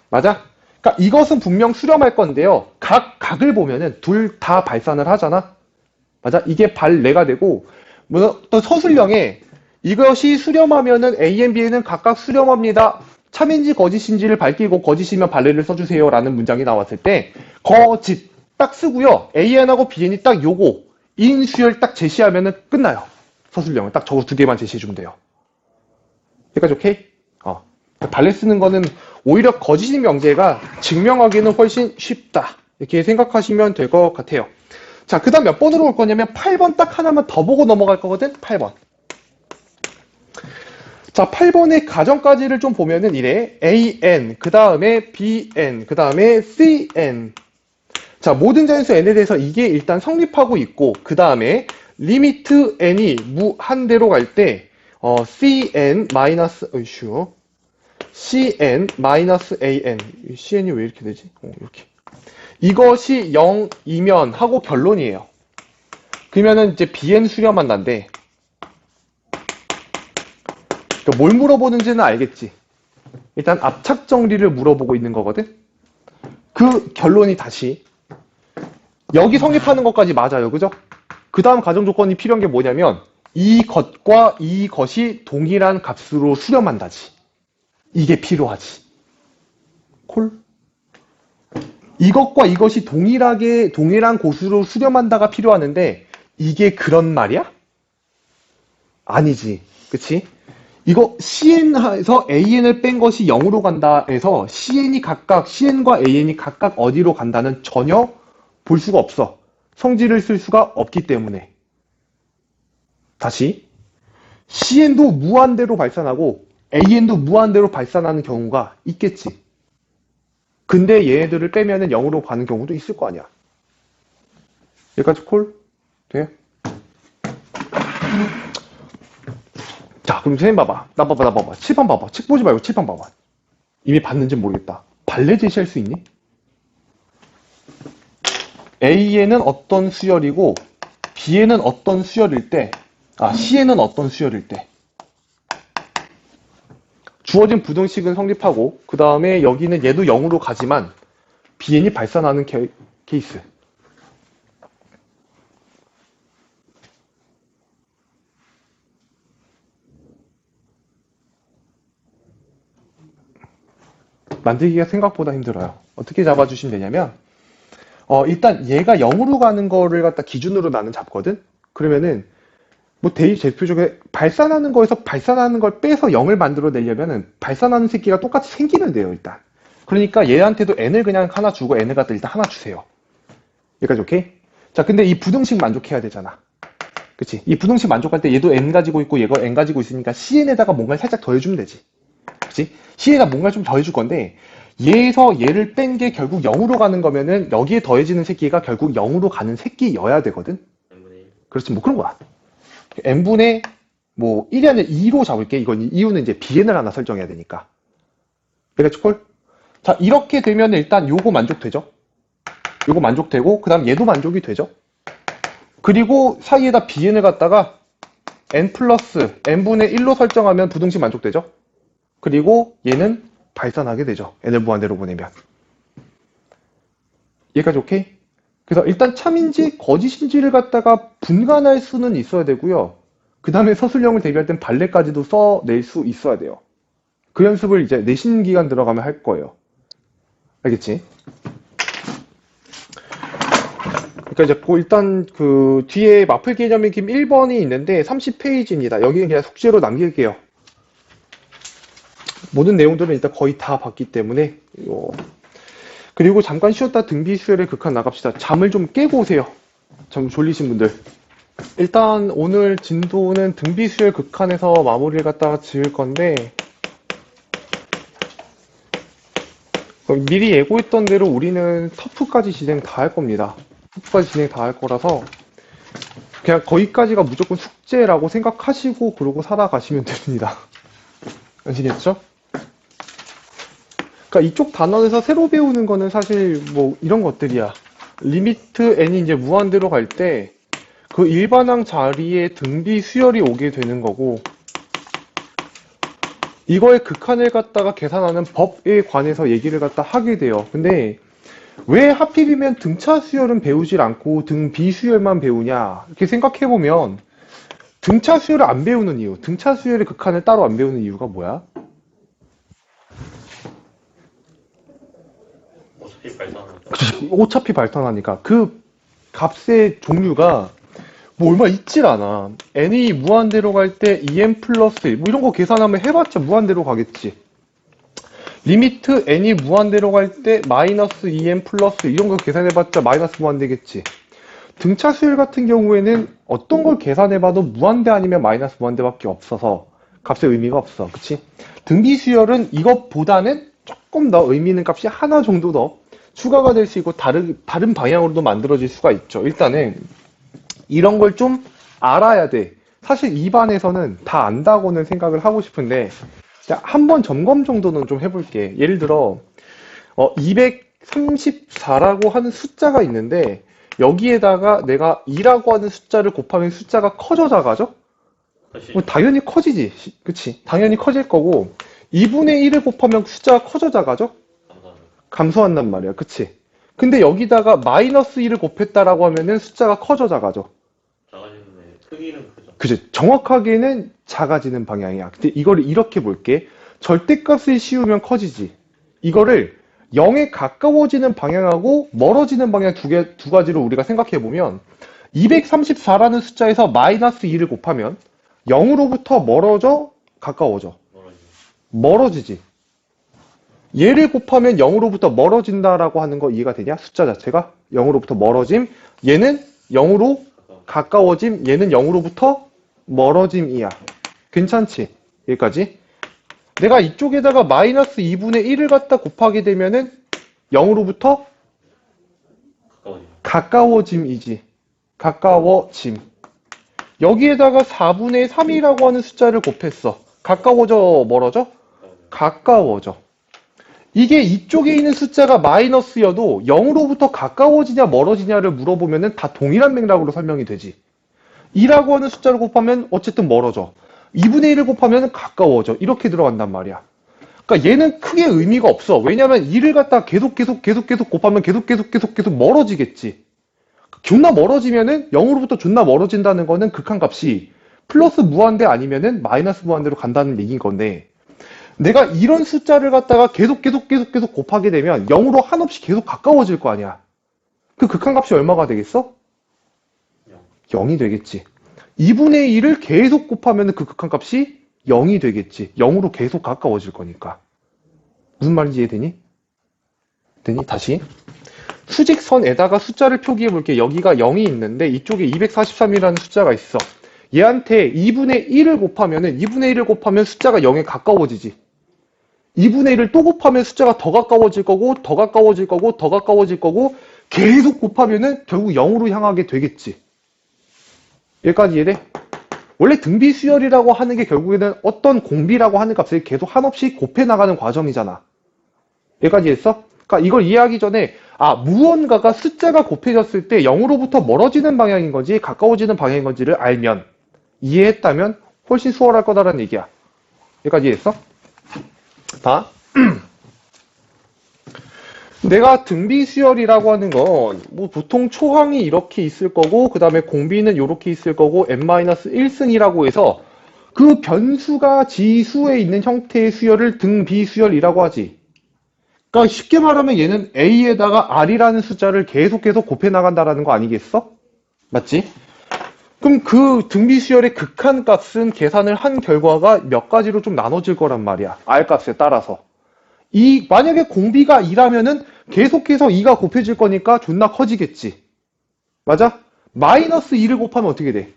맞아? 그러니까 이것은 분명 수렴할 건데요. 각을 보면은 둘 다 발산을 하잖아. 맞아? 이게 발레가 되고 또 서술형에 이것이 수렴하면은 A, B는 각각 수렴합니다. 참인지 거짓인지를 밝히고 거짓이면 발레를 써주세요 라는 문장이 나왔을 때 거짓 딱 쓰고요. AN하고 BN이 딱 요거 인수열 딱 제시하면은 끝나요. 서술형은 딱 저거 두 개만 제시해주면 돼요. 여기까지 오케이? 발레 쓰는 거는 오히려 거짓인 명제가 증명하기는 훨씬 쉽다. 이렇게 생각하시면 될 것 같아요. 자, 그 다음 몇 번으로 올 거냐면 8번 딱 하나만 더 보고 넘어갈 거거든? 8번. 자, 8번의 가정까지를 좀 보면은 이래. AN, 그 다음에 BN, 그 다음에 CN. 자, 모든 자연수 n에 대해서 이게 일단 성립하고 있고, 그 다음에 리미트 n이 무한대로 갈 때, cn 마이너스, 어이슈. cn-an. cn이 왜 이렇게 되지? 이렇게. 이것이 0이면 하고 결론이에요. 그러면은 이제 bn 수렴한 난데, 그러니까 뭘 물어보는지는 알겠지. 일단 압착 정리를 물어보고 있는 거거든. 그 결론이 다시 여기 성립하는 것까지 맞아요. 그죠? 그 다음 가정 조건이 필요한 게 뭐냐면 이것과 이것이 동일한 값으로 수렴한다지. 이게 필요하지. 콜? 이것과 이것이 동일한 곳으로 수렴한다가 필요하는데 이게 그런 말이야? 아니지. 그치? 이거 CN에서 AN을 뺀 것이 0으로 간다 해서 CN과 AN이 각각 어디로 간다는 전혀 볼 수가 없어. 성질을 쓸 수가 없기 때문에. 다시 CN도 무한대로 발산하고 AN도 무한대로 발산하는 경우가 있겠지. 근데 얘네들을 빼면은 0으로 가는 경우도 있을 거 아니야. 여기까지 콜? 돼? 자, 그럼 선생님 봐봐. 나 봐봐. 7번 봐봐. 책 보지 말고 7번 봐봐. 이미 봤는지 모르겠다. 발레 제시할 수 있니? A에는 어떤 수열이고 B에는 어떤 수열일 때, C에는 어떤 수열일 때. 주어진 부등식은 성립하고 그 다음에 여기는 얘도 0으로 가지만 BN이 발산하는 케이스. 만들기가 생각보다 힘들어요. 어떻게 잡아주시면 되냐면 일단 얘가 0으로 가는 거를 갖다 기준으로 나는 잡거든? 그러면은 뭐 대표적으로 발산하는 거에서 발산하는 걸 빼서 0을 만들어내려면은 발산하는 새끼가 똑같이 생기면 돼요, 일단. 그러니까 얘한테도 n을 그냥 하나 주고 n을 갖다 일단 하나 주세요. 여기까지 오케이? 자, 근데 이 부등식 만족해야 되잖아. 그치? 이 부등식 만족할 때 얘도 n 가지고 있고 얘가 n 가지고 있으니까 cn에다가 뭔가를 살짝 더해주면 되지. 그치? c에다 뭔가를 좀 더해줄 건데 얘에서 얘를 뺀 게 결국 0으로 가는 거면은 여기에 더해지는 새끼가 결국 0으로 가는 새끼여야 되거든? n분의 1. 그렇지, 뭐 그런 거야. n분의 뭐 1이 아니라 2로 잡을게. 이건 이유는 이제 bn을 하나 설정해야 되니까. 그래가지고 콜? 자, 이렇게 되면 일단 요거 만족되죠? 요거 만족되고 그 다음 얘도 만족이 되죠? 그리고 사이에다 bn을 갖다가 n 플러스 n분의 1로 설정하면 부등식 만족되죠? 그리고 얘는 발산하게 되죠. n을 무한대로 보내면. 얘까지 오케이? 그래서 일단 참인지 거짓인지를 갖다가 분간할 수는 있어야 되고요. 그 다음에 서술형을 대비할 땐 발레까지도 써낼 수 있어야 돼요. 그 연습을 이제 내신 기간 들어가면 할 거예요. 알겠지? 그러니까 이제 일단 그 뒤에 마플 개념의 김 1번이 있는데 30페이지입니다. 여기는 그냥 숙제로 남길게요. 모든 내용들은 일단 거의 다 봤기 때문에 그리고 잠깐 쉬었다 등비 수열의 극한 나갑시다. 잠을 좀 깨고 오세요. 좀 졸리신 분들. 일단 오늘 진도는 등비 수열 극한에서 마무리를 갖다가 지을 건데 미리 예고했던 대로 우리는 터프까지 진행 다 할 겁니다. 터프까지 진행 다 할 거라서 그냥 거기까지가 무조건 숙제라고 생각하시고 그러고 살아가시면 됩니다. 아시겠죠? 그러니까 이쪽 단원에서 새로 배우는 거는 사실 뭐 이런 것들이야. 리미트 n이 이제 무한대로 갈 때 그 일반항 자리에 등비 수열이 오게 되는 거고 이거의 극한을 갖다가 계산하는 법에 관해서 얘기를 갖다 하게 돼요. 근데 왜 하필이면 등차 수열은 배우질 않고 등비 수열만 배우냐 이렇게 생각해보면 등차 수열을 안 배우는 이유, 등차 수열의 극한을 따로 안 배우는 이유가 뭐야? 어차피 발산하니까. 어차피 발산하니까 그 값의 종류가 뭐 얼마 있질 않아. n이 무한대로 갈 때 2n 플러스 1, 뭐 이런 거 계산하면 해봤자 무한대로 가겠지. 리미트 n이 무한대로 갈 때 마이너스 2n 플러스 1, 이런 거 계산해봤자 마이너스 무한대겠지. 등차 수열 같은 경우에는 어떤 걸 계산해봐도 무한대 아니면 마이너스 무한대밖에 없어서 값의 의미가 없어. 그치? 등비 수열은 이것보다는 조금 더 의미 있는 값이 하나 정도 더 추가가 될 수 있고 다른 방향으로도 만들어질 수가 있죠. 일단은 이런 걸 좀 알아야 돼. 사실 2반에서는 다 안다고는 생각을 하고 싶은데 한번 점검 정도는 좀 해볼게. 예를 들어 234라고 하는 숫자가 있는데 여기에다가 내가 2라고 하는 숫자를 곱하면 숫자가 커져 작아져? 다시 뭐 당연히 커지지. 그치? 당연히 커질 거고 2분의 1을 곱하면 숫자가 커져 작아져? 감사합니다. 감소한단 말이야. 그치? 근데 여기다가 마이너스 1을 곱했다라고 하면은 숫자가 커져 작아져. 작아지는데 크기는 크죠. 그치? 정확하게는 작아지는 방향이야. 근데 이거를 이렇게 볼게. 절대값을 씌우면 커지지. 이거를 0에 가까워지는 방향하고 멀어지는 방향 두 가지로 우리가 생각해 보면 234라는 숫자에서 마이너스 2를 곱하면 0으로부터 멀어져? 가까워져? 멀어지죠. 멀어지지. 얘를 곱하면 0으로부터 멀어진다라고 하는 거 이해가 되냐? 숫자 자체가 0으로부터 멀어짐. 얘는 0으로 가까워짐. 얘는 0으로부터 멀어짐이야. 괜찮지? 여기까지. 내가 이쪽에다가 마이너스 2분의 1을 갖다 곱하게 되면은 0으로부터 가까워지죠. 가까워짐이지. 가까워짐. 여기에다가 4분의 3이라고 하는 숫자를 곱했어. 가까워져, 멀어져? 가까워져요. 가까워져. 이게 이쪽에 있는 숫자가 마이너스여도 0으로부터 가까워지냐 멀어지냐를 물어보면은 다 동일한 맥락으로 설명이 되지. 2라고 하는 숫자를 곱하면 어쨌든 멀어져. 2분의 1을 곱하면 가까워져. 이렇게 들어간단 말이야. 그러니까 얘는 크게 의미가 없어. 왜냐면 2를 갖다 계속 곱하면 계속 멀어지겠지. 존나 멀어지면은 0으로부터 존나 멀어진다는 거는 극한값이 플러스 무한대 아니면은 마이너스 무한대로 간다는 얘기인 건데 내가 이런 숫자를 갖다가 계속 곱하게 되면 0으로 한없이 계속 가까워질 거 아니야. 그 극한값이 얼마가 되겠어? 0이 되겠지. 2분의 1을 계속 곱하면 그 극한값이 0이 되겠지. 0으로 계속 가까워질 거니까. 무슨 말인지 이해되니? 되니? 다시. 수직선에다가 숫자를 표기해 볼게. 여기가 0이 있는데 이쪽에 243이라는 숫자가 있어. 얘한테 2분의 1을 곱하면 숫자가 0에 가까워지지. 2분의 1을 또 곱하면 숫자가 더 가까워질 거고 더 가까워질 거고 계속 곱하면은 결국 0으로 향하게 되겠지. 여기까지 이해돼? 원래 등비 수열이라고 하는 게 결국에는 어떤 공비라고 하는 값을 계속 한없이 곱해 나가는 과정이잖아. 여기까지 했어? 그러니까 이걸 이해하기 전에 무언가가 숫자가 곱해졌을 때 0으로부터 멀어지는 방향인 건지 가까워지는 방향인 건지를 알면 이해했다면 훨씬 수월할 거다라는 얘기야. 여기까지 이해했어? 다. 내가 등비 수열이라고 하는 건 뭐 보통 초항이 이렇게 있을 거고 그 다음에 공비는 이렇게 있을 거고 n-1승이라고 해서 그 변수가 지수에 있는 형태의 수열을 등비 수열이라고 하지. 그러니까 쉽게 말하면 얘는 a에다가 r이라는 숫자를 계속 곱해 나간다라는 거 아니겠어? 맞지? 그럼 그 등비 수열의 극한값은 계산을 한 결과가 몇 가지로 좀 나눠질 거란 말이야. r 값에 따라서. 만약에 공비가 2라면은 계속해서 2가 곱해질 거니까 존나 커지겠지. 맞아? 마이너스 2를 곱하면 어떻게 돼?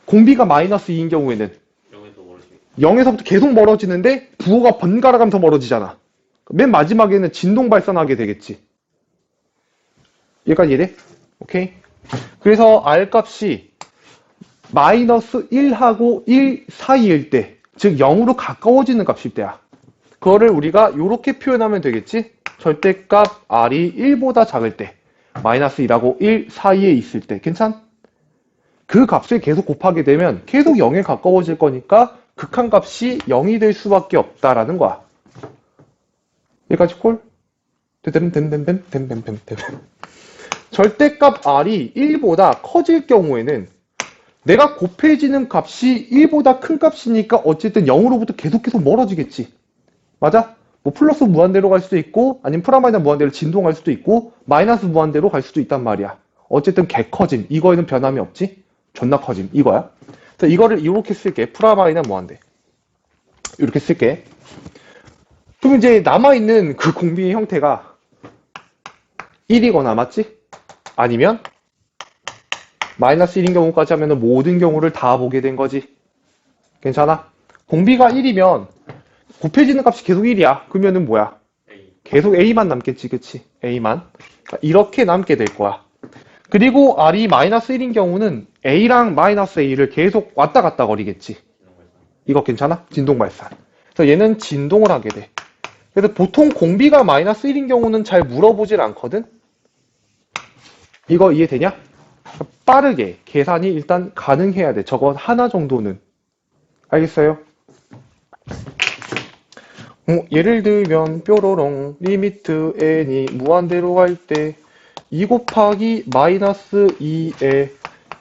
공비가 마이너스 2인 경우에는 0에서 멀어지게. 0에서부터 계속 멀어지는데 부호가 번갈아 가면서 멀어지잖아. 맨 마지막에는 진동 발산하게 되겠지. 여기까지 이해돼? 오케이? 그래서 R 값이 마이너스 1하고 1 사이일 때, 즉 0으로 가까워지는 값일 때야. 그거를 우리가 이렇게 표현하면 되겠지? 절대값 R이 1보다 작을 때, 마이너스 1하고 1 사이에 있을 때, 괜찮? 그 값을 계속 곱하게 되면 계속 0에 가까워질 거니까 극한값이 0이 될 수밖에 없다라는 거야. 여기까지 콜? 댐. 절대값 R이 1보다 커질 경우에는 내가 곱해지는 값이 1보다 큰 값이니까 어쨌든 0으로부터 계속 멀어지겠지. 맞아? 뭐 플러스 무한대로 갈 수도 있고 아니면 프라마이너스 무한대로 진동할 수도 있고 마이너스 무한대로 갈 수도 있단 말이야. 어쨌든 개 커짐. 이거에는 변함이 없지? 존나 커짐. 이거야. 그래서 이거를 이렇게 쓸게. 프라마이는 무한대. 이렇게 쓸게. 그럼 이제 남아있는 그 공비의 형태가 1이거나 맞지? 아니면 마이너스 1인 경우까지 하면 모든 경우를 다 보게 된 거지. 괜찮아? 공비가 1이면 곱해지는 값이 계속 1이야. 그러면은 뭐야? A. 계속 A만 남겠지, 그치? A만. 그러니까 이렇게 남게 될 거야. 그리고 R이 마이너스 1인 경우는 A랑 마이너스 A를 계속 왔다 갔다 거리겠지. 이거 괜찮아? 진동 발산. 그래서 얘는 진동을 하게 돼. 그래서 보통 공비가 마이너스 1인 경우는 잘 물어보질 않거든? 이거 이해되냐? 빠르게 계산이 일단 가능해야 돼. 저거 하나 정도는. 알겠어요? 예를 들면 뾰로롱 리미트 n이 무한대로 갈 때 2 곱하기 마이너스 2의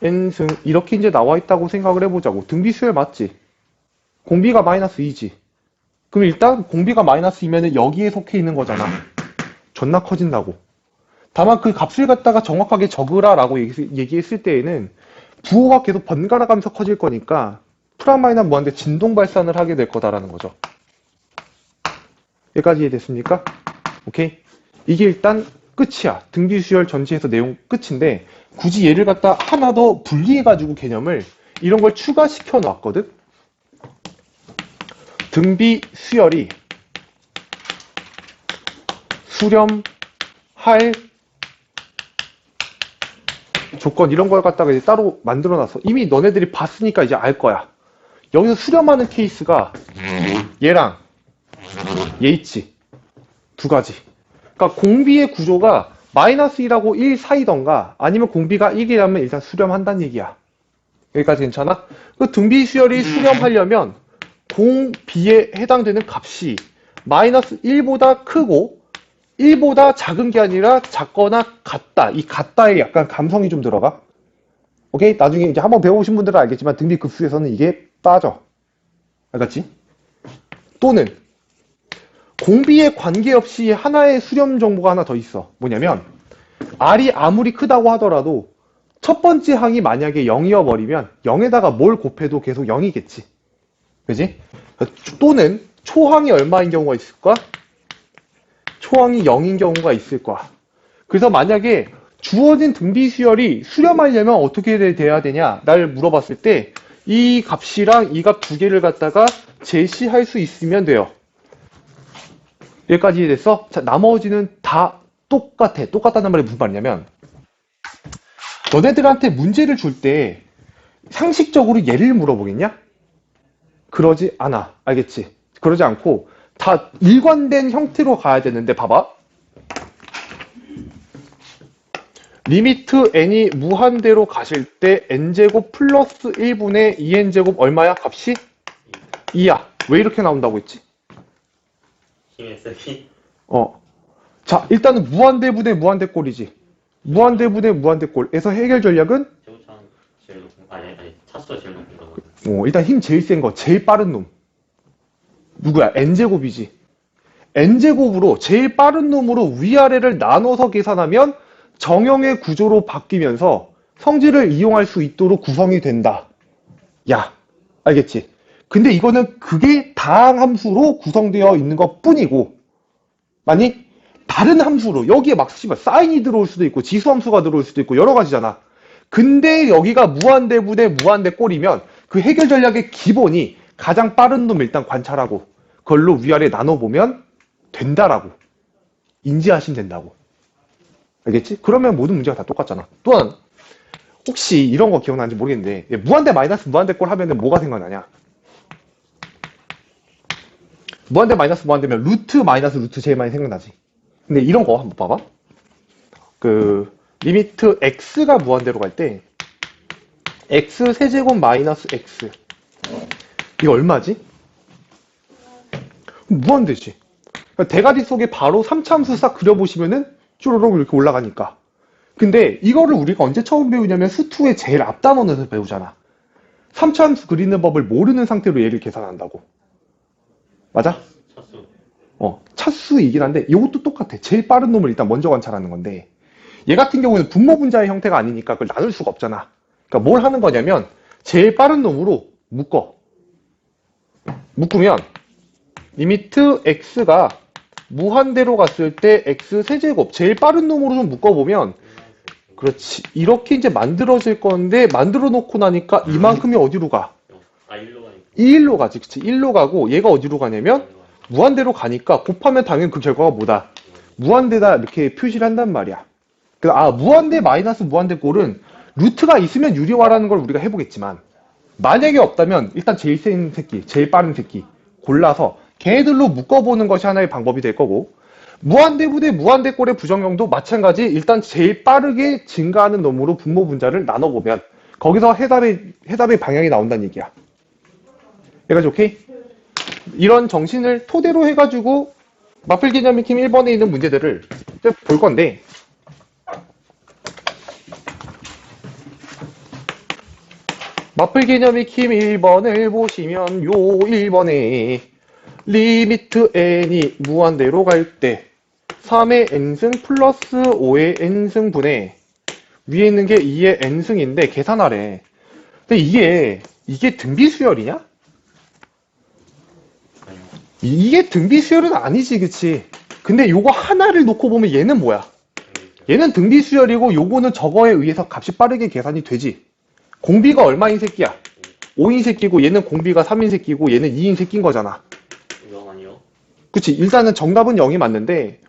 n승 이렇게 이제 나와 있다고 생각을 해보자고. 등비 수열 맞지? 공비가 마이너스 2지. 그럼 일단 공비가 마이너스 2면은 여기에 속해 있는 거잖아. 존나 커진다고. 다만 그 값을 갖다가 정확하게 적으라라고 얘기했을 때에는 부호가 계속 번갈아 가면서 커질 거니까 프라마이너 무한대 진동 발산을 하게 될 거다라는 거죠. 여기까지 이해됐습니까? 오케이? 이게 일단 끝이야. 등비 수열 전체에서 내용 끝인데 굳이 얘를 갖다 하나 더 분리해가지고 개념을 이런 걸 추가시켜 놨거든? 등비 수열이 수렴할 조건 이런 걸 갖다가 이제 따로 만들어 놨어. 이미 너네들이 봤으니까 이제 알 거야. 여기서 수렴하는 케이스가 얘랑 얘 있지. 두 가지. 그러니까 공비의 구조가 마이너스 1하고 1 사이던가 아니면 공비가 1이라면 일단 수렴한다는 얘기야. 여기까지 괜찮아? 그 등비 수열이 수렴하려면 공비에 해당되는 값이 마이너스 1보다 크고 1보다 작은 게 아니라 작거나 같다. 이 같다에 약간 감성이 좀 들어가. 오케이? 나중에 이제 한번 배워보신 분들은 알겠지만 등비 급수에서는 이게 빠져. 알겠지? 또는 공비에 관계없이 하나의 수렴 정보가 하나 더 있어. 뭐냐면 R이 아무리 크다고 하더라도 첫 번째 항이 만약에 0이어 버리면 0에다가 뭘 곱해도 계속 0이겠지. 그지? 또는 초항이 얼마인 경우가 있을까? 초항이 0인 경우가 있을 거야. 그래서 만약에 주어진 등비 수열이 수렴하려면 어떻게 돼야 되냐? 날 물어봤을 때 이 값이랑 이 값 두 개를 갖다가 제시할 수 있으면 돼요. 여기까지 이해됐어? 자, 나머지는 다 똑같아. 똑같다는 말이 무슨 말이냐면 너네들한테 문제를 줄 때 상식적으로 얘를 물어보겠냐? 그러지 않아. 알겠지? 그러지 않고 다 일관된 형태로 가야 되는데 봐봐. 리미트 n이 무한대로 가실 때 n제곱 플러스 1분의 2n제곱 얼마야? 값이? 2야. 왜 이렇게 나온다고 했지? 힘의 세기. 자, 일단은 무한대분의 무한대꼴이지. 무한대분의 무한대꼴에서 해결 전략은 최고차는 제일 높은 거 아니 차수가 제일 높은 거거든. 일단 힘 제일 센 거, 제일 빠른 놈. 누구야? n제곱이지. n제곱으로 제일 빠른 놈으로 위아래를 나눠서 계산하면 정형의 구조로 바뀌면서 성질을 이용할 수 있도록 구성이 된다. 야, 알겠지? 근데 이거는 그게 다항 함수로 구성되어 있는 것 뿐이고, 만약 다른 함수로 여기에 막 사인이 들어올 수도 있고 지수 함수가 들어올 수도 있고 여러 가지잖아. 근데 여기가 무한대분의 무한대꼴이면 그 해결 전략의 기본이 가장 빠른 놈 일단 관찰하고 그걸로 위아래 나눠보면 된다라고 인지하시면 된다고. 알겠지? 그러면 모든 문제가 다 똑같잖아. 또한 혹시 이런 거 기억나는지 모르겠는데 무한대 마이너스 무한대꼴 하면은 뭐가 생각나냐? 무한대 마이너스 무한대면 루트 마이너스 루트 제일 많이 생각나지. 근데 이런 거 한번 봐봐. 그 리미트 x가 무한대로 갈 때 x 세제곱 마이너스 x 이거 얼마지? 무한대지. 그러니까 대가리 속에 바로 3차함수 싹 그려보시면은 쭈루룩 이렇게 올라가니까. 근데 이거를 우리가 언제 처음 배우냐면 수투의 제일 앞단원에서 배우잖아. 3차함수 그리는 법을 모르는 상태로 얘를 계산한다고. 맞아? 차수. 차수이긴 한데 이것도 똑같아. 제일 빠른 놈을 일단 먼저 관찰하는 건데 얘 같은 경우는 분모 분자의 형태가 아니니까 그걸 나눌 수가 없잖아. 그러니까 뭘 하는 거냐면 제일 빠른 놈으로 묶으면 리미트 x가 무한대로 갔을 때 x 세제곱 제일 빠른 놈으로 좀 묶어보면 그렇지 이렇게 이제 만들어질 건데 만들어 놓고 나니까 이만큼이 어디로 가? 아, 일로 가니까. 1로 가지 그치 1로 가고 얘가 어디로 가냐면 무한대로 가니까 곱하면 당연히 그 결과가 뭐다? 무한대다 이렇게 표시를 한단 말이야. 무한대 마이너스 무한대 꼴은 루트가 있으면 유리화라는 걸 우리가 해보겠지만 만약에 없다면 일단 제일 센 새끼, 제일 빠른 새끼 골라서 걔네들로 묶어보는 것이 하나의 방법이 될 거고 무한대 부대 무한대 꼴의 부정형도 마찬가지 일단 제일 빠르게 증가하는 놈으로 분모 분자를 나눠보면 거기서 해답의 방향이 나온다는 얘기야. 해가지고 오케이? 이런 정신을 토대로 해가지고 마플 개념 익힘 1번에 있는 문제들을 이제 볼 건데 마플 개념 익힘 1번을 보시면 요 1번에 리미트 n이 무한대로 갈 때 3의 n승 플러스 5의 n승분의 위에 있는 게 2의 n승인데 계산하래. 근데 이게 등비수열이냐? 아니요. 이게 등비수열은 아니지 그치? 근데 요거 하나를 놓고 보면 얘는 뭐야? 얘는 등비수열이고 요거는 저거에 의해서 값이 빠르게 계산이 되지. 공비가 얼마인 새끼야? 5인 새끼고 얘는 공비가 3인 새끼고 얘는 2인 새끼인 거잖아. 이거 아니요. 그치? 일단은 정답은 0이 맞는데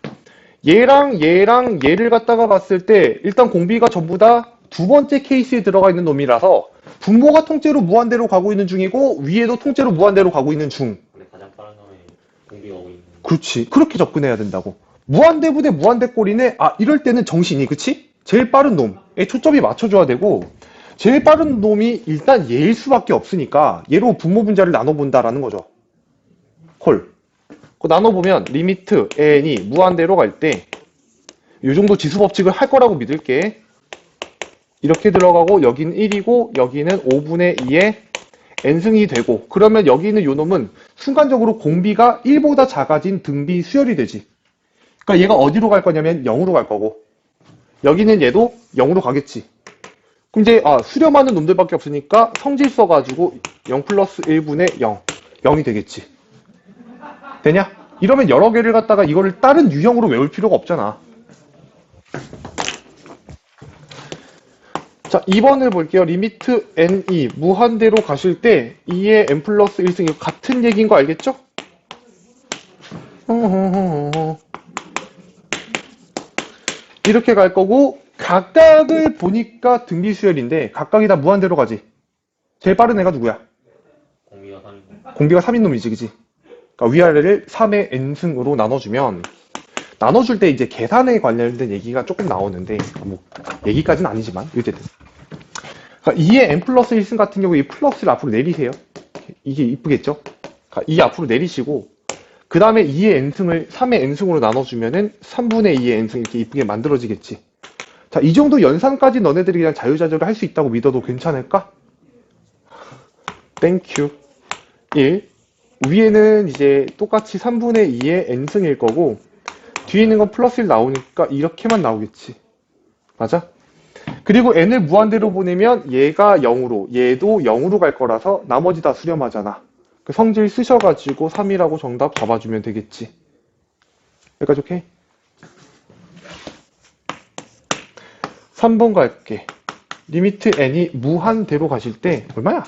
얘랑 얘를 갖다가 봤을 때 일단 공비가 전부 다 두 번째 케이스에 들어가 있는 놈이라서 분모가 통째로 무한대로 가고 있는 중이고 위에도 통째로 무한대로 가고 있는 중. 근데 가장 빠른 놈에 공비가 오고 있는. 그렇지. 그렇게 접근해야 된다고. 무한대 부대 무한대 꼴이네. 이럴 때는 정신이 그치? 제일 빠른 놈에 초점이 맞춰줘야 되고 제일 빠른 놈이 일단 얘일 수밖에 없으니까 얘로 분모 분자를 나눠본다라는 거죠. 콜. 나눠보면 리미트 n이 무한대로 갈 때 이 정도 지수 법칙을 할 거라고 믿을게. 이렇게 들어가고 여기는 1이고 여기는 5분의 2의 n승이 되고 그러면 여기 있는 요 놈은 순간적으로 공비가 1보다 작아진 등비 수열이 되지. 그러니까 얘가 어디로 갈 거냐면 0으로 갈 거고 여기는 얘도 0으로 가겠지. 그럼 이제 수렴하는 놈들밖에 없으니까 성질 써가지고 0 플러스 1분의 0 0이 되겠지. 되냐? 이러면 여러 개를 갖다가 이거를 다른 유형으로 외울 필요가 없잖아. 자, 2번을 볼게요. 리미트 n이 무한대로 가실 때 2의 n 플러스 1승 이거 같은 얘기인 거 알겠죠? 이렇게 갈 거고 각각을 보니까 등비수열인데 각각이 다 무한대로 가지. 제일 빠른 애가 누구야? 공비가 3인. 공비가 3인 놈이지, 그지? 그러니까 위아래를 3의 n승으로 나눠주면 나눠줄 때 이제 계산에 관련된 얘기가 조금 나오는데 뭐 얘기까지는 아니지만 어쨌든 그러니까 2의 n 플러스 1승 같은 경우에 이 플러스를 앞으로 내리세요. 이게 이쁘겠죠? 그러니까 2 앞으로 내리시고 그 다음에 2의 n승을 3의 n승으로 나눠주면은 3분의 2의 n승 이렇게 이쁘게 만들어지겠지. 자, 이 정도 연산까지 너네들이 그냥 자유자재로 할 수 있다고 믿어도 괜찮을까? 땡큐. 1. 위에는 이제 똑같이 3분의 2의 n승일 거고 뒤에 있는 건 플러스 1 나오니까 이렇게만 나오겠지. 맞아? 그리고 n을 무한대로 보내면 얘가 0으로 얘도 0으로 갈 거라서 나머지 다 수렴하잖아. 그 성질 쓰셔가지고 3이라고 정답 잡아주면 되겠지. 여기까지 오케이? 3번 갈게. 리미트 n이 무한대로 가실 때 얼마야?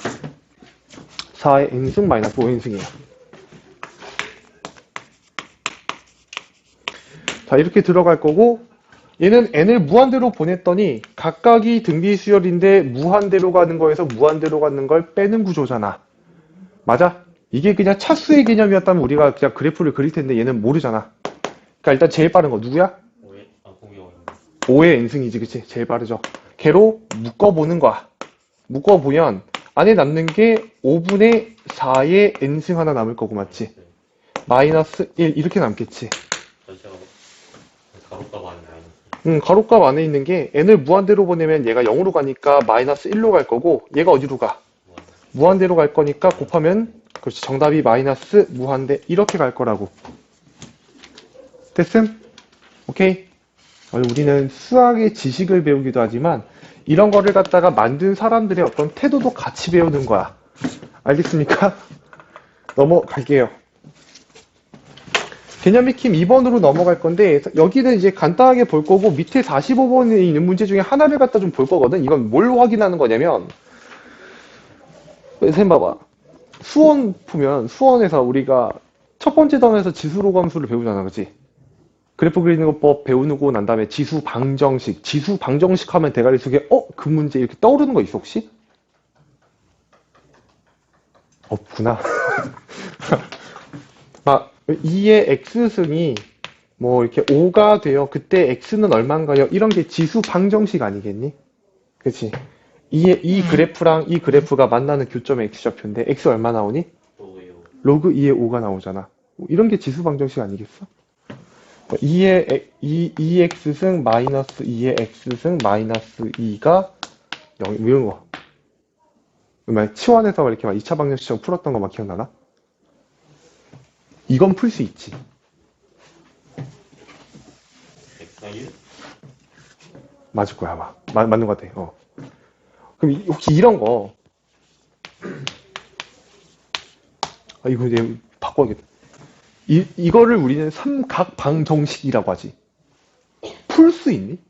4의 n승 마이너스 5n승이에요. 자, 이렇게 들어갈 거고 얘는 n을 무한대로 보냈더니 각각이 등비수열인데 무한대로 가는 거에서 무한대로 가는 걸 빼는 구조잖아. 맞아? 이게 그냥 차수의 개념이었다면 우리가 그냥 그래프를 그릴 텐데 얘는 모르잖아. 그러니까 일단 제일 빠른 거 누구야? 공비가 오고 있는. 5의 n승이지, 그치? 제일 빠르죠. 걔로 묶어보는 거야. 묶어보면 안에 남는 게 5분의 4의 n승 하나 남을 거고, 맞지? 마이너스 1 이렇게 남겠지. 전체가 가로값 아니에요. 가로값 안에 있는 게 n을 무한대로 보내면 얘가 0으로 가니까 마이너스 1로 갈 거고 얘가 어디로 가? 무한대로 갈 거니까 곱하면 그렇지 정답이 마이너스 무한대 이렇게 갈 거라고. 됐음? 오케이? 우리는 수학의 지식을 배우기도 하지만 이런 거를 갖다가 만든 사람들의 어떤 태도도 같이 배우는 거야. 알겠습니까? 넘어갈게요. 개념 익힘 2번으로 넘어갈 건데, 여기는 이제 간단하게 볼 거고, 밑에 45번에 있는 문제 중에 하나를 갖다 좀 볼 거거든. 이건 뭘 확인하는 거냐면, 선생님 봐봐. 수원 보면, 수원에서 우리가 첫 번째 단원에서 지수로 함수를 배우잖아, 그치? 그래프 그리는 법 배우고 난 다음에 지수 방정식 하면 대가리 속에, 그 문제 이렇게 떠오르는 거 있어, 혹시? 없구나. 막, 2의 x승이 뭐 이렇게 5가 돼요. 그때 x는 얼마인가요? 이런 게 지수 방정식 아니겠니? 그치? 이 그래프랑 이 그래프가 만나는 교점의 x좌표인데 x 얼마 나오니? 또요. 로그 2의 5가 나오잖아. 이런 게 지수 방정식 아니겠어? 2x승 마이너스 2의 x승 마이너스 2가 0, 이런 거. 치환해서 이렇게 막 2차 방정식처럼 풀었던 거 막 기억나나? 이건 풀 수 있지. X가 1? 맞을 거야, 아마. 맞는 것 같아. 그럼 혹시 이런 거, 이거 이제 바꿔야겠다. 이거를 우리는 삼각방정식이라고 하지. 풀 수 있니?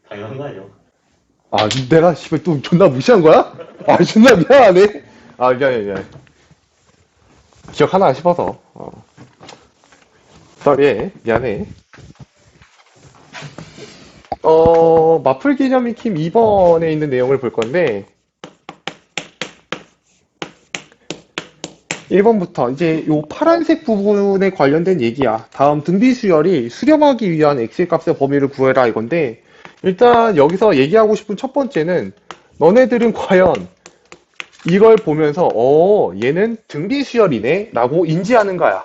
당연한 거 아니야? 내가 씨발 또 존나 무시한 거야? 존나 미안하네. 미안해. 기억하나 싶어서. sorry, 미안해. 마플 개념 익힘 2번에 있는 내용을 볼 건데, 1번부터 이제 요 파란색 부분에 관련된 얘기야. 다음 등비 수열이 수렴하기 위한 x의 값의 범위를 구해라 이건데, 일단 여기서 얘기하고 싶은 첫 번째는 너네들은 과연 이걸 보면서 얘는 등비 수열이네 라고 인지하는 거야.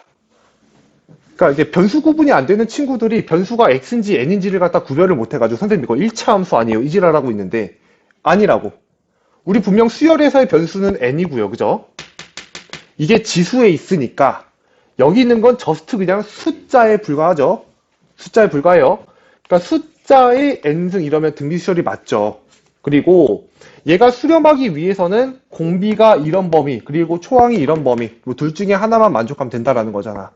그러니까 이제 변수 구분이 안 되는 친구들이 변수가 x인지 n인지를 갖다 구별을 못 해가지고 선생님 이거 1차 함수 아니에요 이지랄하고 있는데, 아니라고. 우리 분명 수열에서의 변수는 n이고요, 그죠? 이게 지수에 있으니까 여기 있는 건 저스트 그냥 숫자에 불과하죠. 숫자에 불과해요. 그러니까 숫자의 n승 이러면 등비 수열이 맞죠. 그리고 얘가 수렴하기 위해서는 공비가 이런 범위 그리고 초항이 이런 범위 뭐 둘 중에 하나만 만족하면 된다라는 거잖아.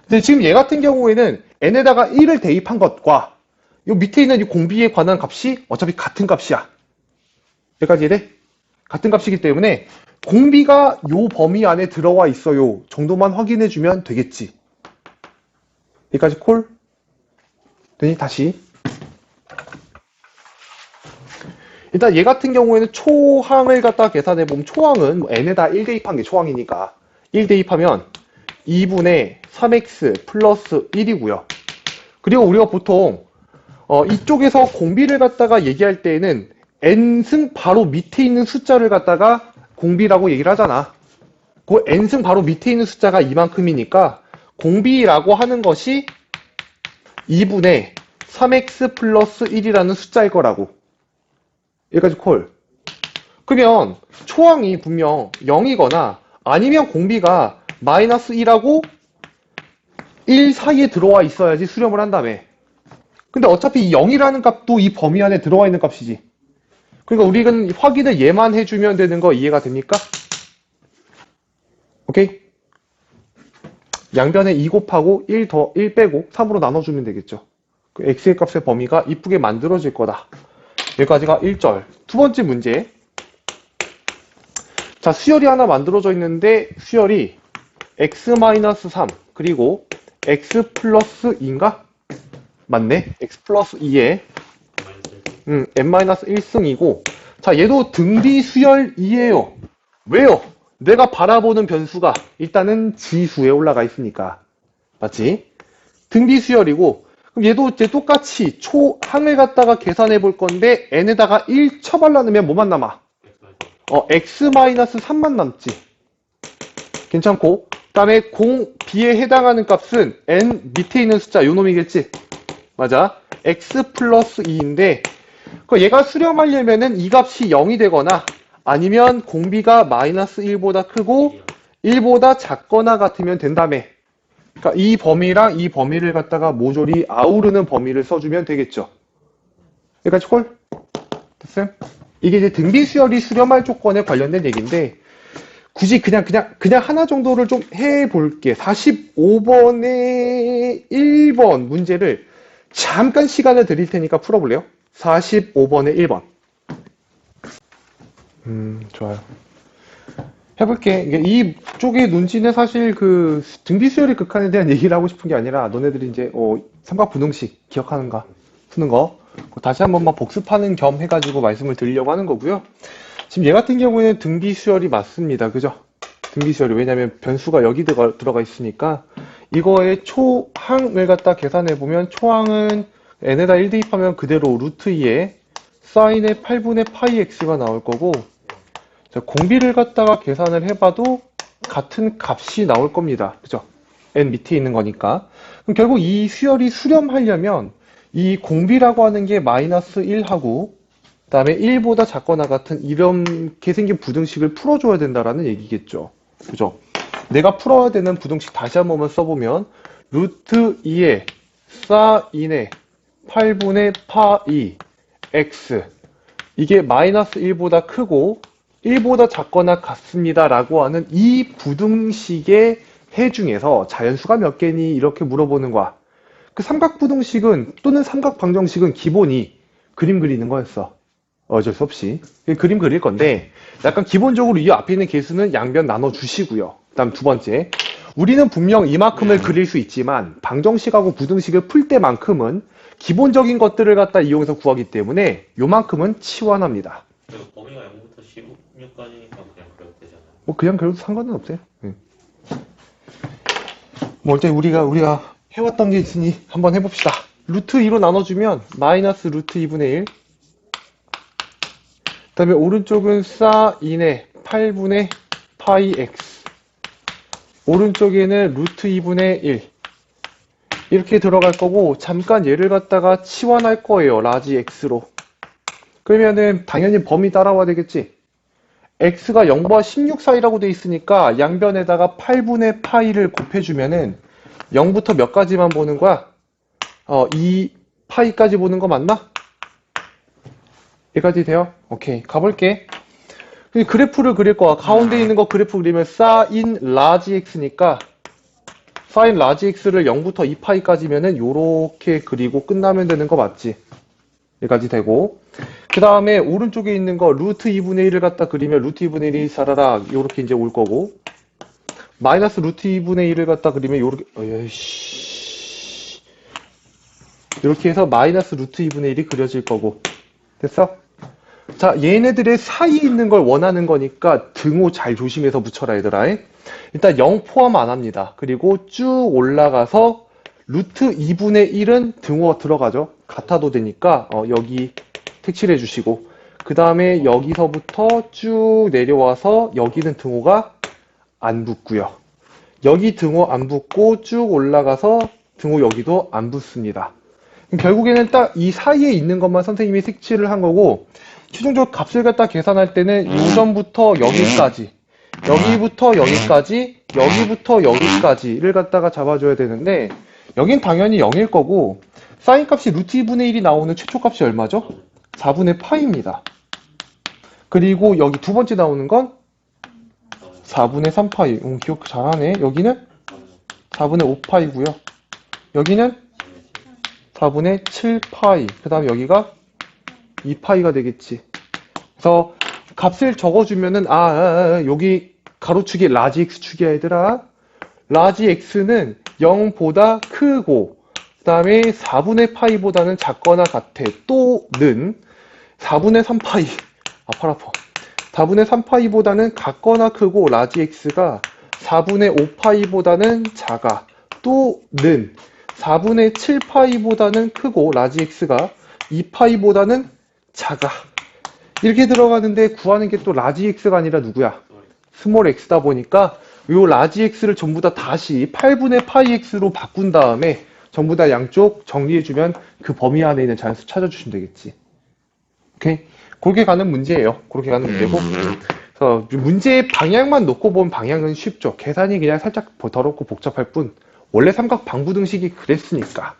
근데 지금 얘 같은 경우에는 n에다가 1을 대입한 것과 요 밑에 있는 이 공비에 관한 값이 어차피 같은 값이야. 여기까지 이해돼? 같은 값이기 때문에 공비가 요 범위 안에 들어와 있어요 정도만 확인해주면 되겠지. 여기까지 콜? 되니? 다시. 일단 얘 같은 경우에는 초항을 갖다 계산해보면 초항은 뭐 n에다 1 대입한 게 초항이니까 1 대입하면 2분의 3x 플러스 1이고요. 그리고 우리가 보통 이쪽에서 공비를 갖다가 얘기할 때에는 n승 바로 밑에 있는 숫자를 갖다가 공비라고 얘기를 하잖아. 그 n승 바로 밑에 있는 숫자가 이만큼이니까 공비라고 하는 것이 2분의 3x 플러스 1이라는 숫자일 거라고. 여기까지 콜. 그러면 초항이 분명 0이거나 아니면 공비가 마이너스 1하고 1 사이에 들어와 있어야지 수렴을 한다며. 근데 어차피 이 0이라는 값도 이 범위 안에 들어와 있는 값이지. 그러니까 우리는 확인을 얘만 해주면 되는 거 이해가 됩니까? 오케이? 양변에 2 곱하고 1 빼고 3으로 나눠주면 되겠죠. 그 x의 값의 범위가 이쁘게 만들어질 거다. 여기까지가 1절. 두 번째 문제. 자, 수열이 하나 만들어져 있는데 수열이 x-3 그리고 x 플러스 2인가? 맞네. x 플러스 2에 n-1승이고, 자, 얘도 등비 수열이에요. 왜요? 내가 바라보는 변수가 일단은 지수에 올라가 있으니까. 맞지? 등비 수열이고, 그럼 얘도 이제 똑같이 초항을 갖다가 계산해 볼 건데 n에다가 1 쳐발라 넣으면 뭐만 남아? x-3만 남지. 괜찮고, 그 다음에 공 b에 해당하는 값은 n 밑에 있는 숫자 요 놈이겠지? 맞아. x 플러스 2인데 얘가 수렴하려면은 이 값이 0이 되거나 아니면 공비가 마이너스 1보다 크고 1보다 작거나 같으면 된다며. 그러니까 이 범위랑 이 범위를 갖다가 모조리 아우르는 범위를 써주면 되겠죠. 여기까지 콜? 됐어요? 이게 이제 등비 수열이 수렴할 조건에 관련된 얘기인데, 굳이 그냥 하나 정도를 좀 해볼게. 45번의 1번 문제를 잠깐 시간을 드릴 테니까 풀어볼래요? 45번의 1번. 좋아요. 해볼게. 이쪽의 논지는 사실 그 등비 수열의 극한에 대한 얘기를 하고 싶은 게 아니라 너네들이 이제 삼각분응식 기억하는가 푸는 거 다시 한번 막 복습하는 겸 해가지고 말씀을 드리려고 하는 거고요. 지금 얘 같은 경우에는 등비 수열이 맞습니다. 그죠? 등비 수열이 왜냐면 변수가 여기 들어가 있으니까 이거의 초항을 갖다 계산해 보면 초항은 n에다 1 대입하면 그대로 루트 2에 사인의 8분의 파이 x가 나올 거고, 자, 공비를 갖다가 계산을 해봐도 같은 값이 나올 겁니다. 그죠? n 밑에 있는 거니까. 그럼 결국 이 수열이 수렴하려면 이 공비라고 하는 게 마이너스 1하고 그 다음에 1보다 작거나 같은 이렇게 생긴 부등식을 풀어줘야 된다라는 얘기겠죠. 그죠? 내가 풀어야 되는 부등식 다시 한 번만 써보면 루트 2에 사인의 8분의 파이 x 이게 마이너스 1보다 크고 1보다 작거나 같습니다 라고 하는 이 부등식의 해 중에서 자연수가 몇 개니 이렇게 물어보는 거야. 그 삼각부등식은 또는 삼각방정식은 기본이 그림 그리는 거였어. 어쩔 수 없이 그림 그릴 건데, 약간 기본적으로 이 앞에 있는 개수는 양변 나눠 주시고요. 그다음 두 번째, 우리는 분명 이만큼을 그릴 수 있지만 방정식하고 부등식을 풀 때만큼은 기본적인 것들을 갖다 이용해서 구하기 때문에 요만큼은 치환합니다. 그리고 범위가 0부터 16까지니까 그냥 그려도 되잖아요. 뭐 그냥 그래도 상관은 없어요. 뭐 어차피 우리가 해왔던 게 있으니 한번 해봅시다. 루트 2로 나눠주면 마이너스 루트 2분의 1. 그 다음에 오른쪽은 사인의 8분의 파이 x. 오른쪽에는 루트 2분의 1. 이렇게 들어갈 거고, 잠깐 얘를 갖다가 치환할 거예요. 라지 x로. 그러면은 당연히 범위 따라와야 되겠지. x가 0과 16 사이라고 돼 있으니까 양변에다가 8분의 파이를 곱해주면은 0부터 몇 가지만 보는 거야? 2 파이까지 보는 거 맞나? 여기까지 돼요? 오케이. 가볼게. 그래프를 그릴 거야. 가운데 있는 거 그래프 그리면 사인 라지 x니까 사인 라지 x를 0부터 2파이까지면은 요렇게 그리고 끝나면 되는 거 맞지? 여기까지 되고, 그 다음에 오른쪽에 있는 거 루트 2분의 1을 갖다 그리면 루트 2분의 1이 사라락 요렇게 이제 올 거고, 마이너스 루트 2분의 1을 갖다 그리면 요렇게 이렇게 해서 마이너스 루트 2분의 1이 그려질 거고. 됐어? 자, 얘네들의 사이에 있는 걸 원하는 거니까 등호 잘 조심해서 붙여라 얘들아. 일단 0 포함 안 합니다. 그리고 쭉 올라가서 루트 2분의 1은 등호 들어가죠. 같아도 되니까 여기 색칠해 주시고, 그 다음에 여기서부터 쭉 내려와서 여기는 등호가 안 붙고요. 여기 등호 안 붙고 쭉 올라가서 등호 여기도 안 붙습니다. 결국에는 딱 이 사이에 있는 것만 선생님이 색칠을 한 거고, 최종적으로 값을 갖다 계산할 때는 요점부터 여기까지, 여기부터 여기까지, 여기부터 여기까지를 갖다가 잡아줘야 되는데, 여긴 당연히 0일 거고, 사인 값이 루트 2분의 1이 나오는 최초 값이 얼마죠? 4분의 파이입니다. 그리고 여기 두 번째 나오는 건 4분의 3파이. 기억 잘하네. 여기는 4분의 5파이고요. 여기는 4분의 7파이. 그 다음에 여기가 2파이가 되겠지. 그래서 값을 적어주면은 여기 가로축이 라지 x축이야 얘들아. 라지 x는 0보다 크고 그 다음에 4분의 파이보다는 작거나 같아. 또는 4분의 3파이. 팔 아파. 4분의 3파이보다는 같거나 크고 라지 x가 4분의 5파이보다는 작아. 또는 4분의 7파이보다는 크고 라지 x가 2파이보다는 작아. 이렇게 들어가는데 구하는 게 또 라지 x가 아니라 누구야? 스몰 x다 보니까 요 라지 x를 전부 다 다시 8분의 파이 x로 바꾼 다음에 전부 다 양쪽 정리해주면 그 범위 안에 있는 자연수 찾아주시면 되겠지. 오케이? 그렇게 가는 문제예요. 그렇게 가는 문제고. 그래서 문제의 방향만 놓고 보면 방향은 쉽죠. 계산이 그냥 살짝 더럽고 복잡할 뿐 원래 삼각 방부등식이 그랬으니까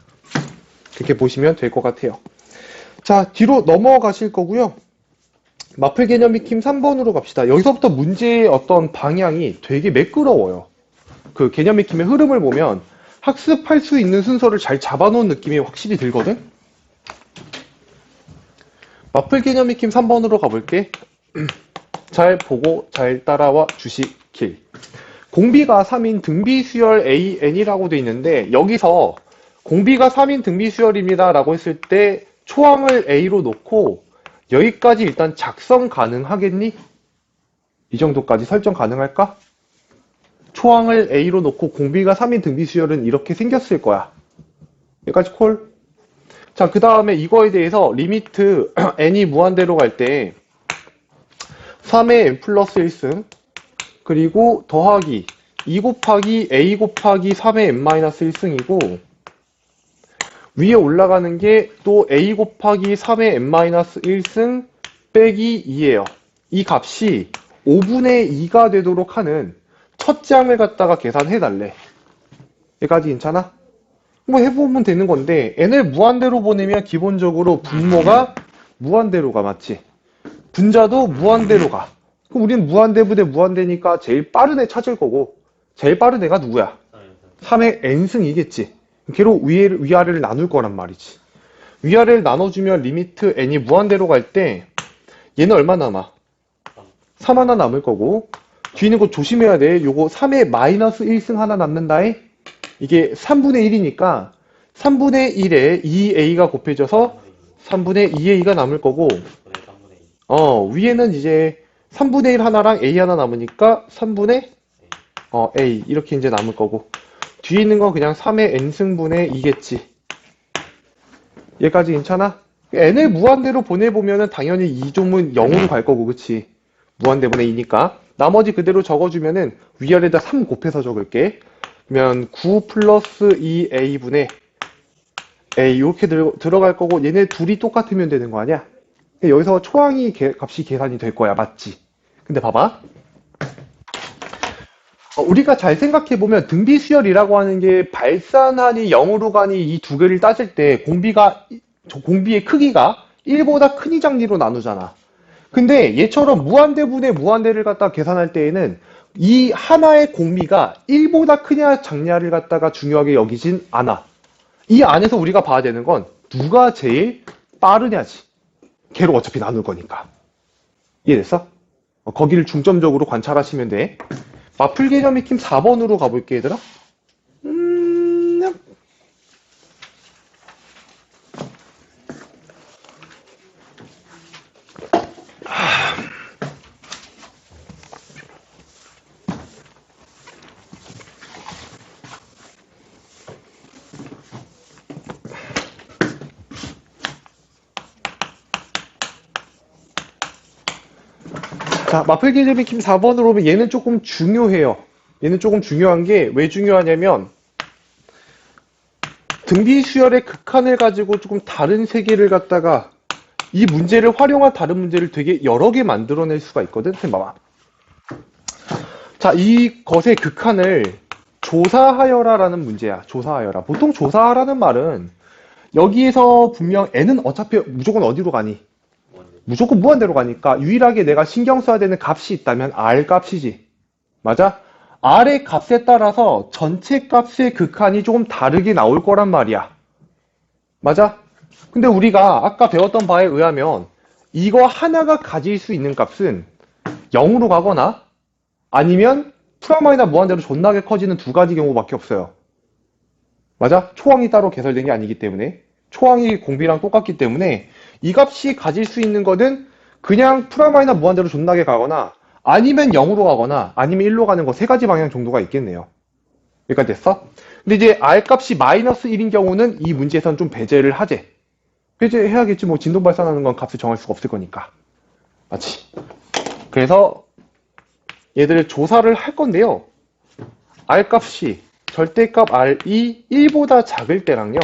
그렇게 보시면 될 것 같아요. 자, 자, 뒤로 넘어가실 거고요. 마플 개념 익힘 3번으로 갑시다. 여기서부터 문제의 어떤 방향이 되게 매끄러워요. 그 개념 익힘의 흐름을 보면 학습할 수 있는 순서를 잘 잡아놓은 느낌이 확실히 들거든? 마플 개념 익힘 3번으로 가볼게. 잘 보고 잘 따라와 주시길. 공비가 3인 등비수열 AN이라고 돼 있는데 여기서 공비가 3인 등비수열입니다 라고 했을 때 초항을 A로 놓고 여기까지 일단 작성 가능하겠니? 이 정도까지 설정 가능할까? 초항을 A로 놓고 공비가 3인 등비수열은 이렇게 생겼을 거야. 여기까지 콜. 자, 그 다음에 이거에 대해서 리미트 n이 무한대로 갈 때 3의 n 플러스 1승 그리고 더하기 2 곱하기 a 곱하기 3의 n 마이너스 1승이고 위에 올라가는 게 또 a 곱하기 3의 n 마이너스 1승 빼기 2예요. 이 값이 5분의 2가 되도록 하는 첫 장을 갖다가 계산해 달래. 여기까지 괜찮아? 뭐 해보면 되는 건데 n을 무한대로 보내면 기본적으로 분모가 무한대로 가. 맞지? 분자도 무한대로 가. 그럼 우리는 무한대분의 무한대니까 제일 빠른 애 찾을 거고 제일 빠른 애가 누구야? 3의 n승이겠지. 걔로 위아래를 나눌 거란 말이지. 위아래를 나눠주면 리미트 n이 무한대로 갈 때 얘는 얼마 남아? 3 하나 남을 거고 뒤에 있는 거 조심해야 돼. 요거 3의 마이너스 1승 하나 남는다에 이게 3분의 1이니까 3분의 1에 2a가 곱해져서 3분의 2a가 남을 거고 위에는 이제 3분의 1 하나랑 a 하나 남으니까 3분의 a 이렇게 이제 남을 거고 뒤에 있는 건 그냥 3의 n승분의 2겠지. 얘까지 괜찮아? n을 무한대로 보내보면은 당연히 이 종은 0으로 갈 거고 그치? 무한대분의 2니까 나머지 그대로 적어주면은 위아래다 3 곱해서 적을게. 그러면 9 플러스 2a분의 a 이렇게 들어갈 거고 얘네 둘이 똑같으면 되는 거 아니야? 여기서 초항이 값이 계산이 될 거야. 맞지? 근데 봐봐. 우리가 잘 생각해보면 등비수열이라고 하는 게 발산하니 0으로 가니 이 두 개를 따질 때 공비의 크기가 1보다 크니 작니로 나누잖아. 근데 얘처럼 무한대분의 무한대를 갖다가 계산할 때에는 이 하나의 공비가 1보다 크냐 작냐를 갖다가 중요하게 여기진 않아. 이 안에서 우리가 봐야 되는 건 누가 제일 빠르냐지. 걔로 어차피 나눌 거니까. 이해됐어? 거기를 중점적으로 관찰하시면 돼. 마플 개념 익힘 4번으로 가볼게 얘들아. 자, 마플 개념 익힘 4번으로 오면 얘는 조금 중요해요. 얘는 조금 중요한 게 왜 중요하냐면 등비수열의 극한을 가지고 조금 다른 세계를 갖다가 이 문제를 활용한 다른 문제를 되게 여러 개 만들어낼 수가 있거든. 선생님 봐봐. 자, 이 것의 극한을 조사하여라 라는 문제야. 조사하여라. 보통 조사하라는 말은 여기에서 분명 n은 어차피 무조건 어디로 가니? 무조건 무한대로 가니까 유일하게 내가 신경 써야 되는 값이 있다면 R 값이지. 맞아? R의 값에 따라서 전체 값의 극한이 조금 다르게 나올 거란 말이야. 맞아? 근데 우리가 아까 배웠던 바에 의하면 이거 하나가 가질 수 있는 값은 0으로 가거나 아니면 프라마이나 무한대로 존나게 커지는 두 가지 경우밖에 없어요. 맞아? 초항이 따로 개설된 게 아니기 때문에 초항이 공비랑 똑같기 때문에 이 값이 가질 수 있는 거는 그냥 프라마이나 무한대로 존나게 가거나 아니면 0으로 가거나 아니면 1로 가는 거 세 가지 방향 정도가 있겠네요. 여기까지 됐어? 근데 이제 R 값이 마이너스 1인 경우는 이 문제에서는 좀 배제를 하재. 배제해야겠지. 뭐 진동 발산하는 건 값을 정할 수가 없을 거니까. 맞지? 그래서 얘들을 조사를 할 건데요. R 값이 절대값 R이 1보다 작을 때랑요.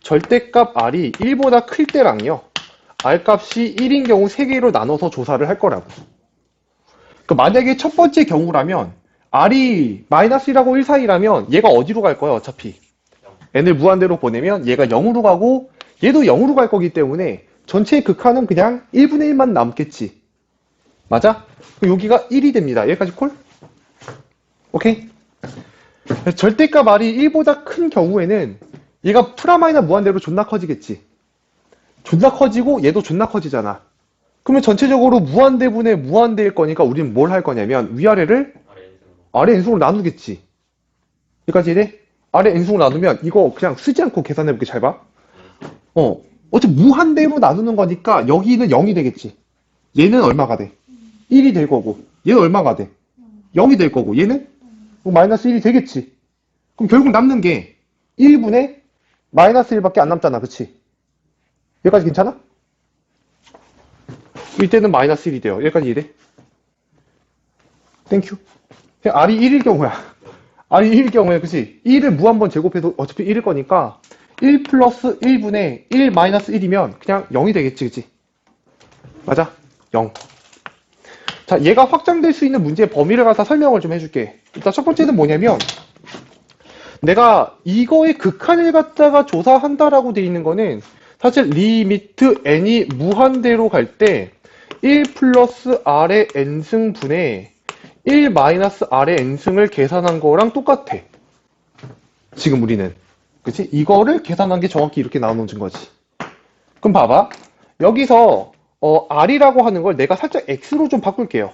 절대값 R이 1보다 클 때랑요. R 값이 1인 경우 3개로 나눠서 조사를 할 거라고. 만약에 첫 번째 경우라면 R이 마이너스 1하고 1 사이라면 얘가 어디로 갈 거야 어차피? n을 무한대로 보내면 얘가 0으로 가고 얘도 0으로 갈 거기 때문에 전체의 극한은 그냥 1분의 1만 남겠지. 맞아? 그럼 여기가 1이 됩니다. 여기까지 콜? 오케이? 절대값 R이 1보다 큰 경우에는 얘가 프라마이나 무한대로 존나 커지겠지. 존나 커지고 얘도 존나 커지잖아. 그러면 전체적으로 무한대분의 무한대일 거니까 우리는 뭘 할 거냐면 위아래를 아래 N승으로. 아래 n승으로 나누겠지. 여기까지 이래? 아래 n승으로 나누면 이거 그냥 쓰지 않고 계산해볼게. 잘 봐. 어차피 무한대로 나누는 거니까 여기는 0이 되겠지. 얘는 얼마가 돼? 1이 될 거고 얘는 얼마가 돼? 0이 될 거고 얘는 마이너스 1이 되겠지. 그럼 결국 남는 게 1분의 마이너스 1밖에 안 남잖아. 그치? 여기까지 괜찮아? 이때는 마이너스 1이 돼요. 여기까지 이래? 땡큐. 그냥 R이 1일 경우야. R이 1일 경우에 그치? 1을 무한번 제곱해도 어차피 1일 거니까 1 플러스 1분의 1 마이너스 1이면 그냥 0이 되겠지. 그치? 맞아? 0. 자, 얘가 확장될 수 있는 문제의 범위를 갖다 설명을 좀 해줄게. 일단 첫 번째는 뭐냐면 내가 이거의 극한을 갖다가 조사한다라고 돼 있는 거는 사실 리미트 n이 무한대로 갈 때 1 플러스 r의 n승 분의 1 마이너스 r의 n승을 계산한 거랑 똑같아. 지금 우리는. 그치? 이거를 계산한 게 정확히 이렇게 나오는 거지. 그럼 봐봐. 여기서 r이라고 하는 걸 내가 살짝 x로 좀 바꿀게요.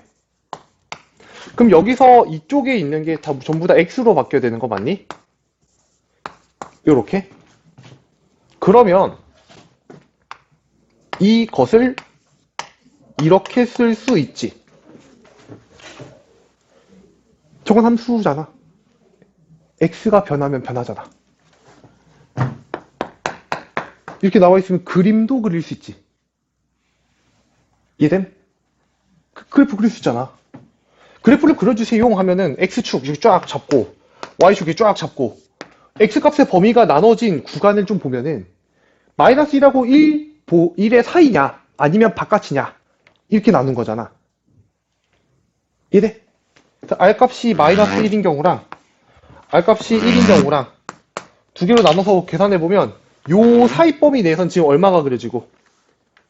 그럼 여기서 이쪽에 있는 게 다 전부 다 x로 바뀌어야 되는 거 맞니? 요렇게. 그러면 이것을 이렇게 쓸 수 있지. 저건 함수잖아. x가 변하면 변하잖아. 이렇게 나와 있으면 그림도 그릴 수 있지. 이해됨? 그래프 그릴 수 있잖아. 그래프를 그려주세요 하면은 x축 이렇게 쫙 잡고 y축 이렇게 쫙 잡고 x값의 범위가 나눠진 구간을 좀 보면은 마이너스 1하고 1의 사이냐 아니면 바깥이냐 이렇게 나눈 거잖아. 이해돼? r값이 마이너스 1인 경우랑 r값이 1인 경우랑 두 개로 나눠서 계산해보면 요 사이 범위 내에선 지금 얼마가 그려지고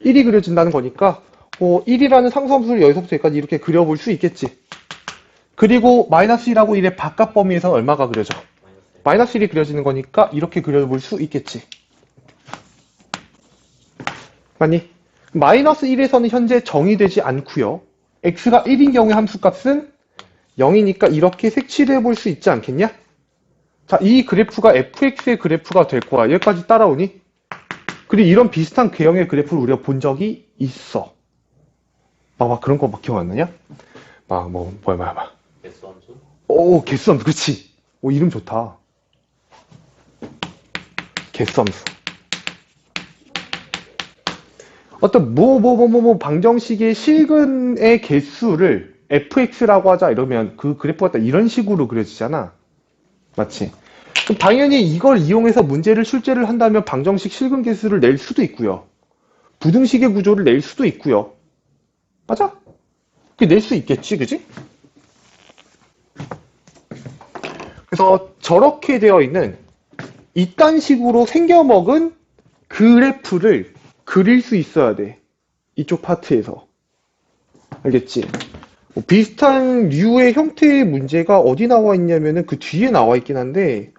1이 그려진다는 거니까 1이라는 상수함수를 여기서부터 여기까지 이렇게 그려볼 수 있겠지. 그리고 마이너스 1하고 1의 바깥 범위에서는 얼마가 그려져? 마이너스 1이 그려지는 거니까 이렇게 그려볼 수 있겠지. 맞니? 마이너스 1에서는 현재 정의되지 않고요. x가 1인 경우의 함수값은 0이니까 이렇게 색칠을 해볼 수 있지 않겠냐? 자, 이 그래프가 fx의 그래프가 될 거야. 여기까지 따라오니? 그리고 이런 비슷한 개형의 그래프를 우리가 본 적이 있어. 막 그런 거 막 기억 안 나냐? 뭐야. 개수 함수? 오, 개수함수, 그치? 오, 이름 좋다. 개수함수. 어떤 방정식의 실근의 개수를 fx라고 하자 이러면 그 그래프가 딱 이런 식으로 그려지잖아. 맞지? 그럼 당연히 이걸 이용해서 문제를 출제를 한다면 방정식 실근 개수를 낼 수도 있고요. 부등식의 구조를 낼 수도 있고요. 맞아? 그게 낼 수 있겠지, 그지? 그래서 저렇게 되어 있는 이딴 식으로 생겨먹은 그래프를 그릴 수 있어야 돼. 이쪽 파트에서. 알겠지? 비슷한 류의 형태의 문제가 어디 나와 있냐면은 그 뒤에 나와 있긴 한데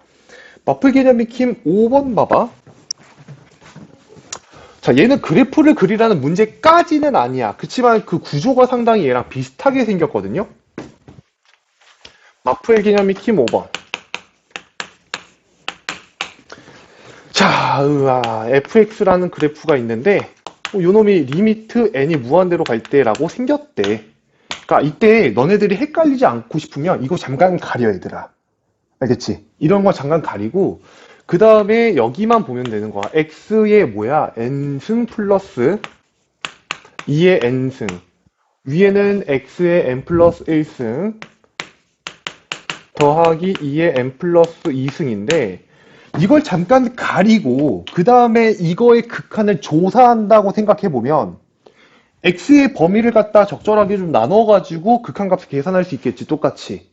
마플 개념 익힘 5번 봐봐. 자, 얘는 그래프를 그리라는 문제까지는 아니야. 그치만 그 구조가 상당히 얘랑 비슷하게 생겼거든요. 마플 개념 익힘 5번. 자, fx라는 그래프가 있는데 요놈이 리미트 n이 무한대로 갈 때라고 생겼대. 그러니까 이때 너네들이 헷갈리지 않고 싶으면 이거 잠깐 가려 얘들아. 알겠지? 이런 거 잠깐 가리고 그 다음에 여기만 보면 되는 거야. x의 뭐야? n승 플러스 2의 n승. 위에는 x의 n 플러스 1승 더하기 2의 n 플러스 2승인데 이걸 잠깐 가리고 그 다음에 이거의 극한을 조사한다고 생각해보면 x의 범위를 갖다 적절하게 좀 나눠가지고 극한값을 계산할 수 있겠지. 똑같이.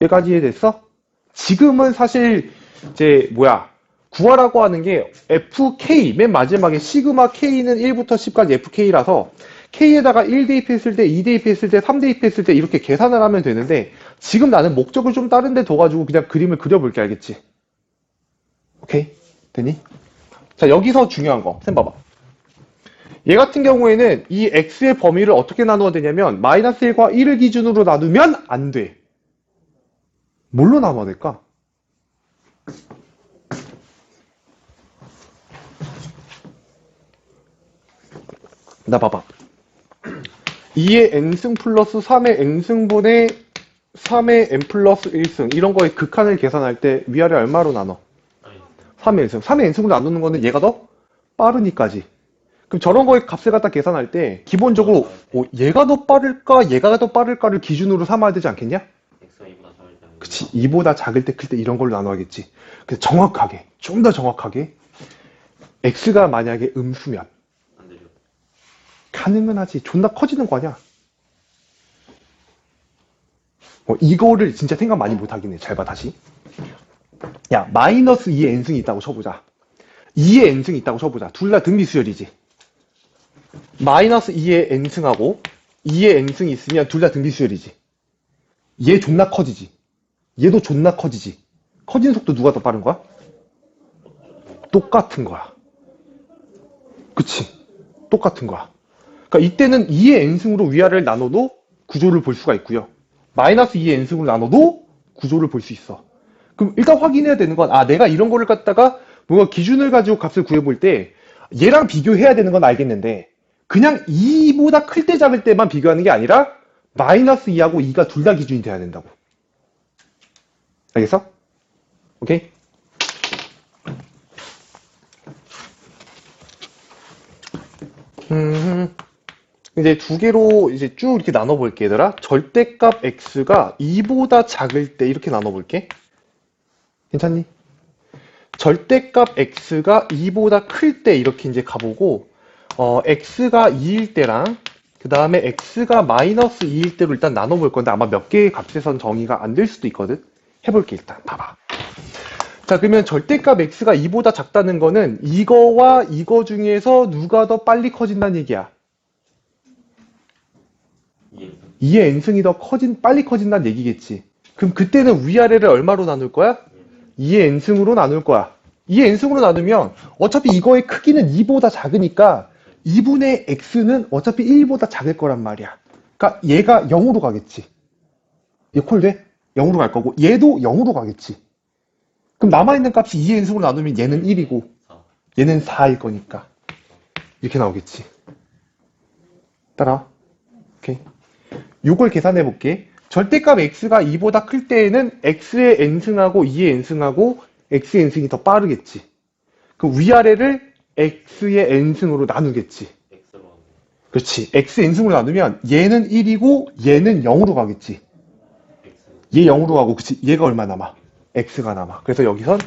여기까지 이해됐어? 지금은 사실 이제 구하라고 하는 게 fk, 맨 마지막에 시그마 k는 1부터 10까지 fk라서 k에다가 1 대입했을 때, 2 대입했을 때, 3 대입했을 때 이렇게 계산을 하면 되는데 지금 나는 목적을 좀 다른 데 둬가지고 그냥 그림을 그려볼게. 알겠지? 오케이? 되니? 자, 여기서 중요한 거. 쌤 봐봐. 얘 같은 경우에는 이 x의 범위를 어떻게 나누어야 되냐면 마이너스 1과 1을 기준으로 나누면 안 돼. 뭘로 나눠야 될까? 나 봐봐. 2의 n승 플러스 3의 n승분의 3의 n 플러스 1승 이런 거의 극한을 계산할 때 위아래 얼마로 나눠? 3의 n승. 3의 n승으로 나누는 거는 얘가 더 빠르니까지. 그럼 저런 거의 값을 갖다 계산할 때 기본적으로 얘가 더 빠를까 얘가 더 빠를까를 기준으로 삼아야 되지 않겠냐? X가 2보다 작을 때. 그치. 2보다 작을 때 클 때 이런 걸로 나눠야겠지. 그래서 정확하게 좀 더 정확하게 x가 만약에 음수면 안 되죠. 가능은 하지. 존나 커지는 거 아니야. 이거를 진짜 생각 많이 못 하긴 해. 잘 봐, 다시. 야, 마이너스 2의 n승이 있다고 쳐보자. 2의 n승이 있다고 쳐보자. 둘 다 등비수열이지. 마이너스 2의 n승하고 2의 n승이 있으면 둘 다 등비수열이지. 얘 존나 커지지. 얘도 존나 커지지. 커지는 속도 누가 더 빠른 거야? 똑같은 거야. 그치? 똑같은 거야. 그러니까 이때는 2의 n승으로 위아래를 나눠도 구조를 볼 수가 있고요. 마이너스 2의 n승으로 나눠도 구조를 볼 수 있어. 그럼 일단 확인해야 되는 건 내가 이런 거를 갖다가 뭔가 기준을 가지고 값을 구해볼 때 얘랑 비교해야 되는 건 알겠는데 그냥 2보다 클 때 작을 때만 비교하는 게 아니라 마이너스 2하고 2가 둘 다 기준이 돼야 된다고. 알겠어? 오케이? 이제 두 개로 이제 쭉 이렇게 나눠볼게, 얘들아. 절대값 x가 2보다 작을 때 이렇게 나눠볼게. 괜찮니? 절대값 x가 2보다 클 때 이렇게 이제 가보고, x가 2일 때랑, 그 다음에 x가 마이너스 2일 때로 일단 나눠볼 건데, 아마 몇 개의 값에선 정의가 안 될 수도 있거든? 해볼게, 일단. 봐봐. 자, 그러면 절대값 x가 2보다 작다는 거는 이거와 이거 중에서 누가 더 빨리 커진다는 얘기야. 2의 n승이 더 빨리 커진다는 얘기겠지. 그럼 그때는 위아래를 얼마로 나눌 거야? 2의 n승으로 나눌 거야. 2의 n승으로 나누면 어차피 이거의 크기는 2보다 작으니까 2분의 x는 어차피 1보다 작을 거란 말이야. 그러니까 얘가 0으로 가겠지. 얘 콜 돼? 0으로 갈 거고 얘도 0으로 가겠지. 그럼 남아있는 값이 2의 n승으로 나누면 얘는 1이고 얘는 4일 거니까 이렇게 나오겠지. 따라와. 오케이. 요걸 계산해 볼게. 절대값 x가 2보다 클 때에는 x의 n승하고 2의 n승하고 x의 n승이 더 빠르겠지. 그럼 위아래를 x의 n승으로 나누겠지. X로 하고. 그렇지. x n승으로 나누면 얘는 1이고 얘는 0으로 가겠지. X. 얘 0으로 가고 그치. 얘가 얼마 남아? x가 남아. 그래서 여기선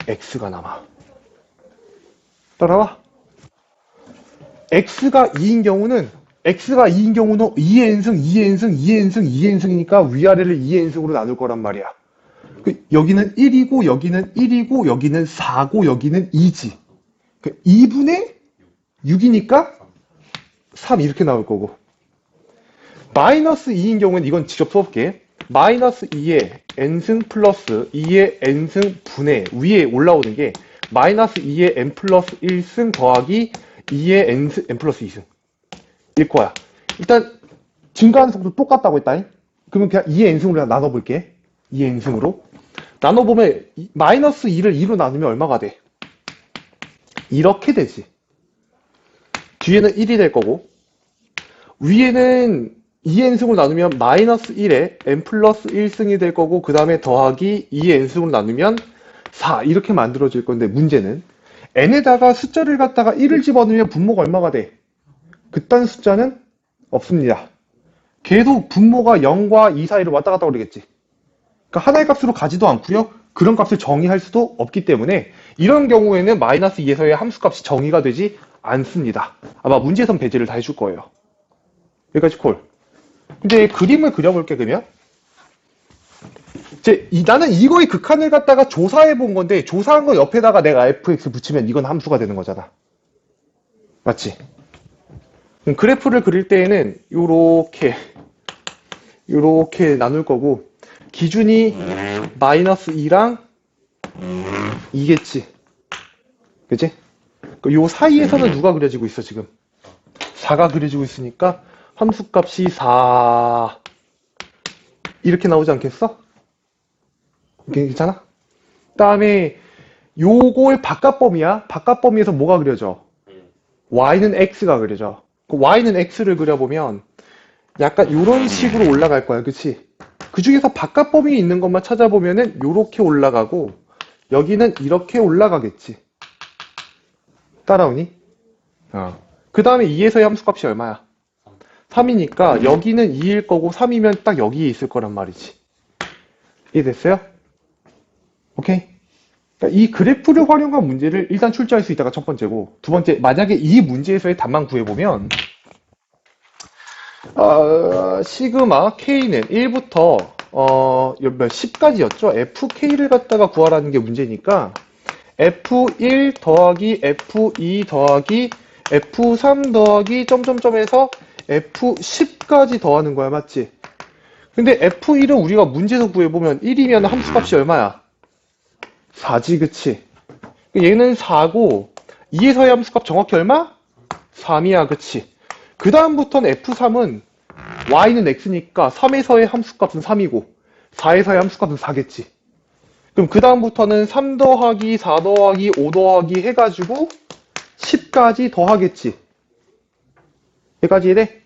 x가 남아. 따라와. x가 2인 경우는 2의 n승, 2의 n승, 2의 n승, 2의 n승이니까 위아래를 2의 n승으로 나눌 거란 말이야. 여기는 1이고 여기는 1이고 여기는 4고 여기는 2지. 2분의 6이니까 3 이렇게 나올 거고. 마이너스 2인 경우는 이건 직접 써볼게. 마이너스 2의 n승 플러스 2의 n승 분의 위에 올라오는 게 마이너스 2의 n 플러스 1승 더하기 2의 n 플러스 2승. 일 거야. 일단 증가하는 속도 똑같다고 했다잉. 그러면 그냥 2의 n승으로 나눠볼게. 2의 n승으로. 나눠보면 마이너스 2를 2로 나누면 얼마가 돼? 이렇게 되지. 뒤에는 1이 될 거고 위에는 2의 n승으로 나누면 마이너스 1에 n 플러스 1승이 될 거고 그 다음에 더하기 2의 n승으로 나누면 4 이렇게 만들어질 건데 문제는 n에다가 숫자를 갖다가 1을 집어넣으면 분모가 얼마가 돼? 그딴 숫자는 없습니다. 계속 분모가 0과 2 사이로 왔다 갔다 그러겠지. 그러니까 하나의 값으로 가지도 않고요. 그런 값을 정의할 수도 없기 때문에 이런 경우에는 마이너스 2에서의 함수값이 정의가 되지 않습니다. 아마 문제에선 배제를 다 해줄 거예요. 여기까지 콜. 근데 그림을 그려볼게 그러면. 나는 이거의 극한을 갖다가 조사해 본 건데, 조사한 거 옆에다가 내가 fx 붙이면 이건 함수가 되는 거잖아. 맞지? 그럼 그래프를 그릴 때에는 요렇게 나눌 거고, 기준이 마이너스 2랑 2겠지. 그치? 요 사이에서는 누가 그려지고 있어, 지금? 4가 그려지고 있으니까 함수값이 4 이렇게 나오지 않겠어? 괜찮아? 다음에 요걸 바깥범위야. 바깥범위에서 뭐가 그려져? y는 x가 그려져. y는 x를 그려보면 약간 이런 식으로 올라갈 거야. 그치? 그 중에서 바깥범위에 있는 것만 찾아보면은 요렇게 올라가고 여기는 이렇게 올라가겠지. 따라오니? 그 다음에 2에서의 함수값이 얼마야? 3이니까 여기는 2일 거고 3이면 딱 여기에 있을 거란 말이지. 이해됐어요? 오케이? 그러니까 이 그래프를 활용한 문제를 일단 출제할 수 있다가 첫 번째고, 두 번째, 만약에 이 문제에서의 답만 구해보면 시그마 K는 1부터 10까지였죠? FK를 갖다가 구하라는 게 문제니까 F1 더하기 F2 더하기 F3 더하기 점점점에서 F10까지 더하는 거야. 맞지? 근데 F1은 우리가 문제에서 구해보면 1이면 함수값이 얼마야? 4지, 그치? 얘는 4고 2에서의 함수값 정확히 얼마? 3이야, 그치? 그 다음부터는 F3은 y는 x니까 3에서의 함수값은 3이고 4에서의 함수값은 4겠지. 그럼 그 다음부터는 3 더하기 4 더하기 5 더하기 해가지고 10까지 더하겠지. 여기까지 이해돼?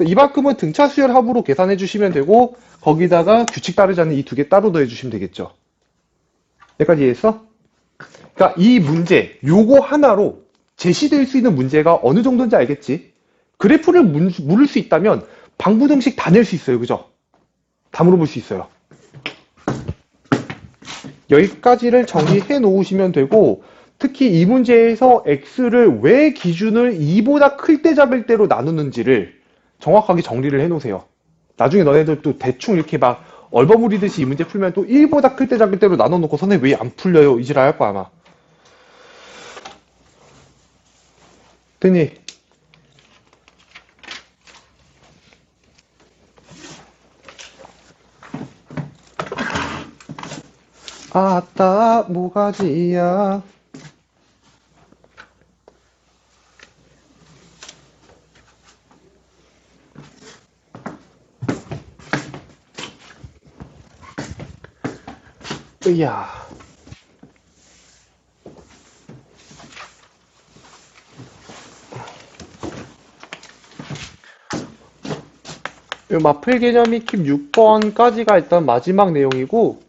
이만큼은 등차 수열 합으로 계산해 주시면 되고, 거기다가 규칙 따르지 않는 이 두 개 따로 더해 주시면 되겠죠. 여기까지 이해했어? 그러니까 이 문제, 요거 하나로 제시될 수 있는 문제가 어느 정도인지 알겠지? 그래프를 물을 수 있다면 방부등식 다 낼 수 있어요. 그죠? 다 물어볼 수 있어요. 여기까지를 정리해 놓으시면 되고, 특히 이 문제에서 x를 왜 기준을 2보다 클 때 잡을 때로 나누는지를 정확하게 정리를 해 놓으세요. 나중에 너네들 또 대충 이렇게 막 얼버무리듯이 이 문제 풀면 또 1보다 클 때 잡을 때로 나눠 놓고 선생님 왜 안 풀려요? 이지랄 할 거야 아마. 됐니? 아따 모가지야. 으야. 이 마플 개념이 킵 6번까지가 일단 마지막 내용이고,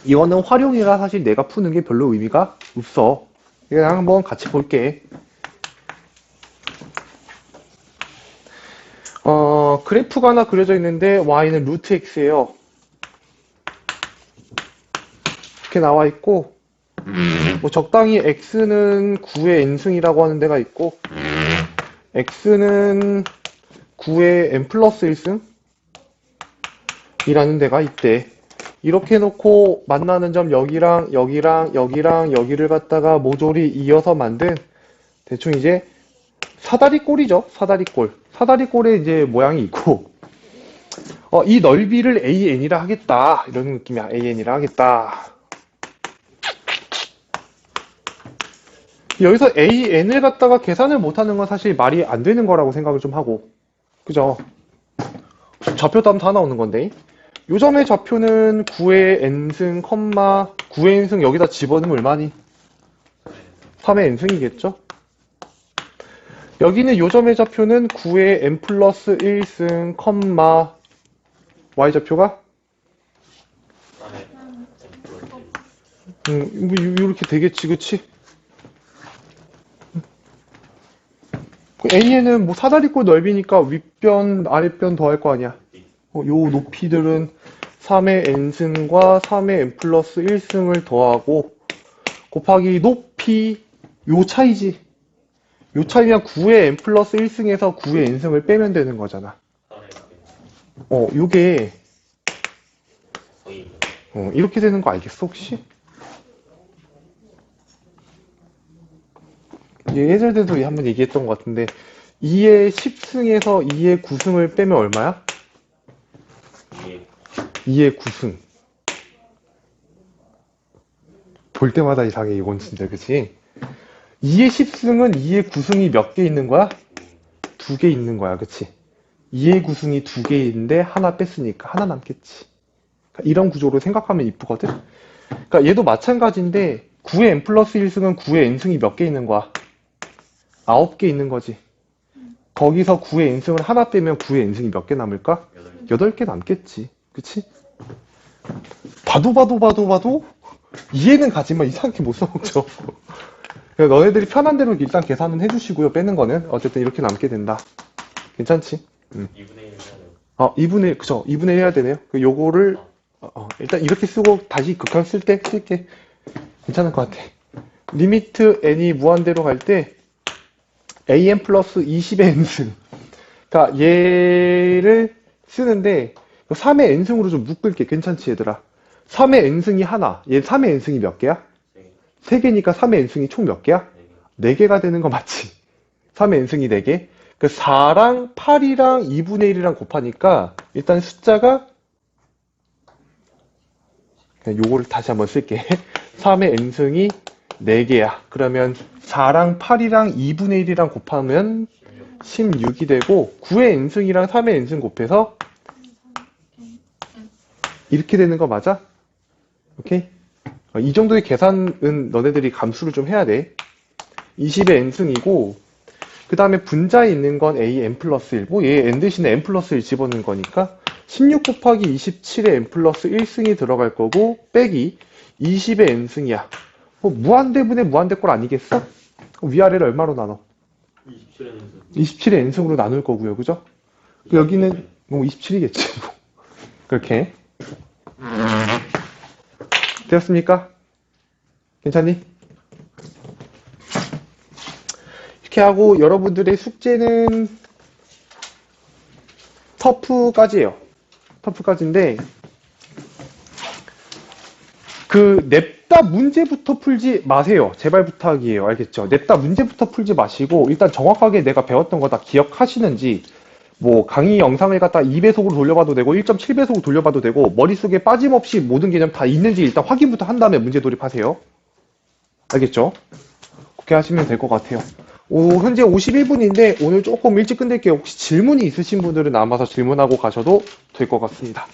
이거는 활용이라 사실 내가 푸는 게 별로 의미가 없어. 그냥 한번 같이 볼게. 그래프가 하나 그려져 있는데 y는 루트 x예요. 이렇게 나와 있고, 뭐 적당히 x는 9의 n승이라고 하는 데가 있고, x는 9의 n 플러스 1승 이라는 데가 있대. 이렇게 해놓고 만나는 점 여기랑 여기랑 여기랑 여기를 갖다가 모조리 이어서 만든 대충 이제 사다리꼴이죠. 사다리꼴. 사다리꼴에 이제 모양이 있고, 이 넓이를 AN이라 하겠다. 이런 느낌이야. AN이라 하겠다. 여기서 AN을 갖다가 계산을 못하는 건 사실 말이 안 되는 거라고 생각을 좀 하고. 그죠? 좌표 따면 다 나오는 건데. 요점의 좌표는 9의 n승, 9의 n승 여기다 집어넣으면 얼마니? 3의 n승이겠죠? 여기는 요점의 좌표는 9의 n 플러스 1승, y좌표가? 이렇게 되겠지, 그치? AN은 뭐 사다리꼴 넓이니까 윗변, 아랫변 더할 거 아니야. 요 높이들은 3의 n승과 3의 n 플러스 1승을 더하고 곱하기 높이 요 차이지. 요 차이면 9의 n 플러스 1승에서 9의 n승을 빼면 되는 거잖아. 요게 거의 이렇게 되는 거 알겠어, 혹시? 예전에도 한번 얘기했던 것 같은데, 2의 10승에서 2의 9승을 빼면 얼마야? 이게 2의 9승. 볼 때마다 이상해, 이건 진짜, 그치? 2의 10승은 2의 9승이 몇 개 있는 거야? 2개 있는 거야, 그치? 2의 9승이 2개 있는데 하나 뺐으니까 하나 남겠지. 그러니까 이런 구조로 생각하면 이쁘거든? 그러니까 얘도 마찬가지인데 9의 n 플러스 1승은 9의 n승이 몇 개 있는 거야? 9개 있는 거지. 거기서 9의 n승을 하나 빼면 9의 n승이 몇 개 남을까? 8개 남겠지. 그치? 봐도 이해는 가지만 이상하게 못 써먹죠. 그러니까 너네들이 편한 대로 일단 계산은 해주시고요. 빼는 거는 어쨌든 이렇게 남게 된다. 괜찮지? 2분의 1 해야 돼요. 2분의 1, 그쵸. 2분의 1 해야 되네요. 요거를 일단 이렇게 쓰고 다시 극한 쓸게. 괜찮을 것 같아. 리미트 n이 무한대로 갈 때 an 플러스 20의 n승. 그러니까 얘를 쓰는데 3의 n승으로 좀 묶을게. 괜찮지 얘들아? 3의 n승이 하나. 얘 3의 n승이 몇 개야? 3개니까 3의 n승이 총 몇 개야? 4개가 되는 거 맞지? 3의 n승이 4개. 그 4랑 8이랑 2분의 1이랑 곱하니까 일단 숫자가 그냥 요거를 다시 한번 쓸게. 3의 n승이 4개야. 그러면 4랑 8이랑 2분의 1이랑 곱하면 16이 되고 9의 n승이랑 3의 n승 곱해서 이렇게 되는 거 맞아? 오케이? 이 정도의 계산은 너네들이 감수를 좀 해야 돼. 20의 n승이고 그 다음에 분자에 있는 건 a n 플러스 1. 얘 n 대신에 n 플러스 1 집어넣은 거니까 16 곱하기 27에 n 플러스 1승이 들어갈 거고 빼기 20의 n승이야. 무한대분의 무한대꼴 아니겠어? 위아래를 얼마로 나눠? 27에는 27의 n승으로 나눌 거고요. 그죠? 여기는 27이겠지. 그렇게. 되었습니까? 괜찮니? 이렇게 하고 여러분들의 숙제는 터프까지예요. 터프까지인데 그 냅다 문제부터 풀지 마세요. 제발 부탁이에요. 알겠죠? 냅다 문제부터 풀지 마시고 일단 정확하게 내가 배웠던 거 다 기억하시는지 뭐 강의 영상을 갖다 2배속으로 돌려봐도 되고 1.7배속으로 돌려봐도 되고 머릿속에 빠짐없이 모든 개념 다 있는지 일단 확인부터 한 다음에 문제 돌입하세요. 알겠죠? 그렇게 하시면 될 것 같아요. 현재 51분인데 오늘 조금 일찍 끝낼게요. 혹시 질문이 있으신 분들은 남아서 질문하고 가셔도 될 것 같습니다.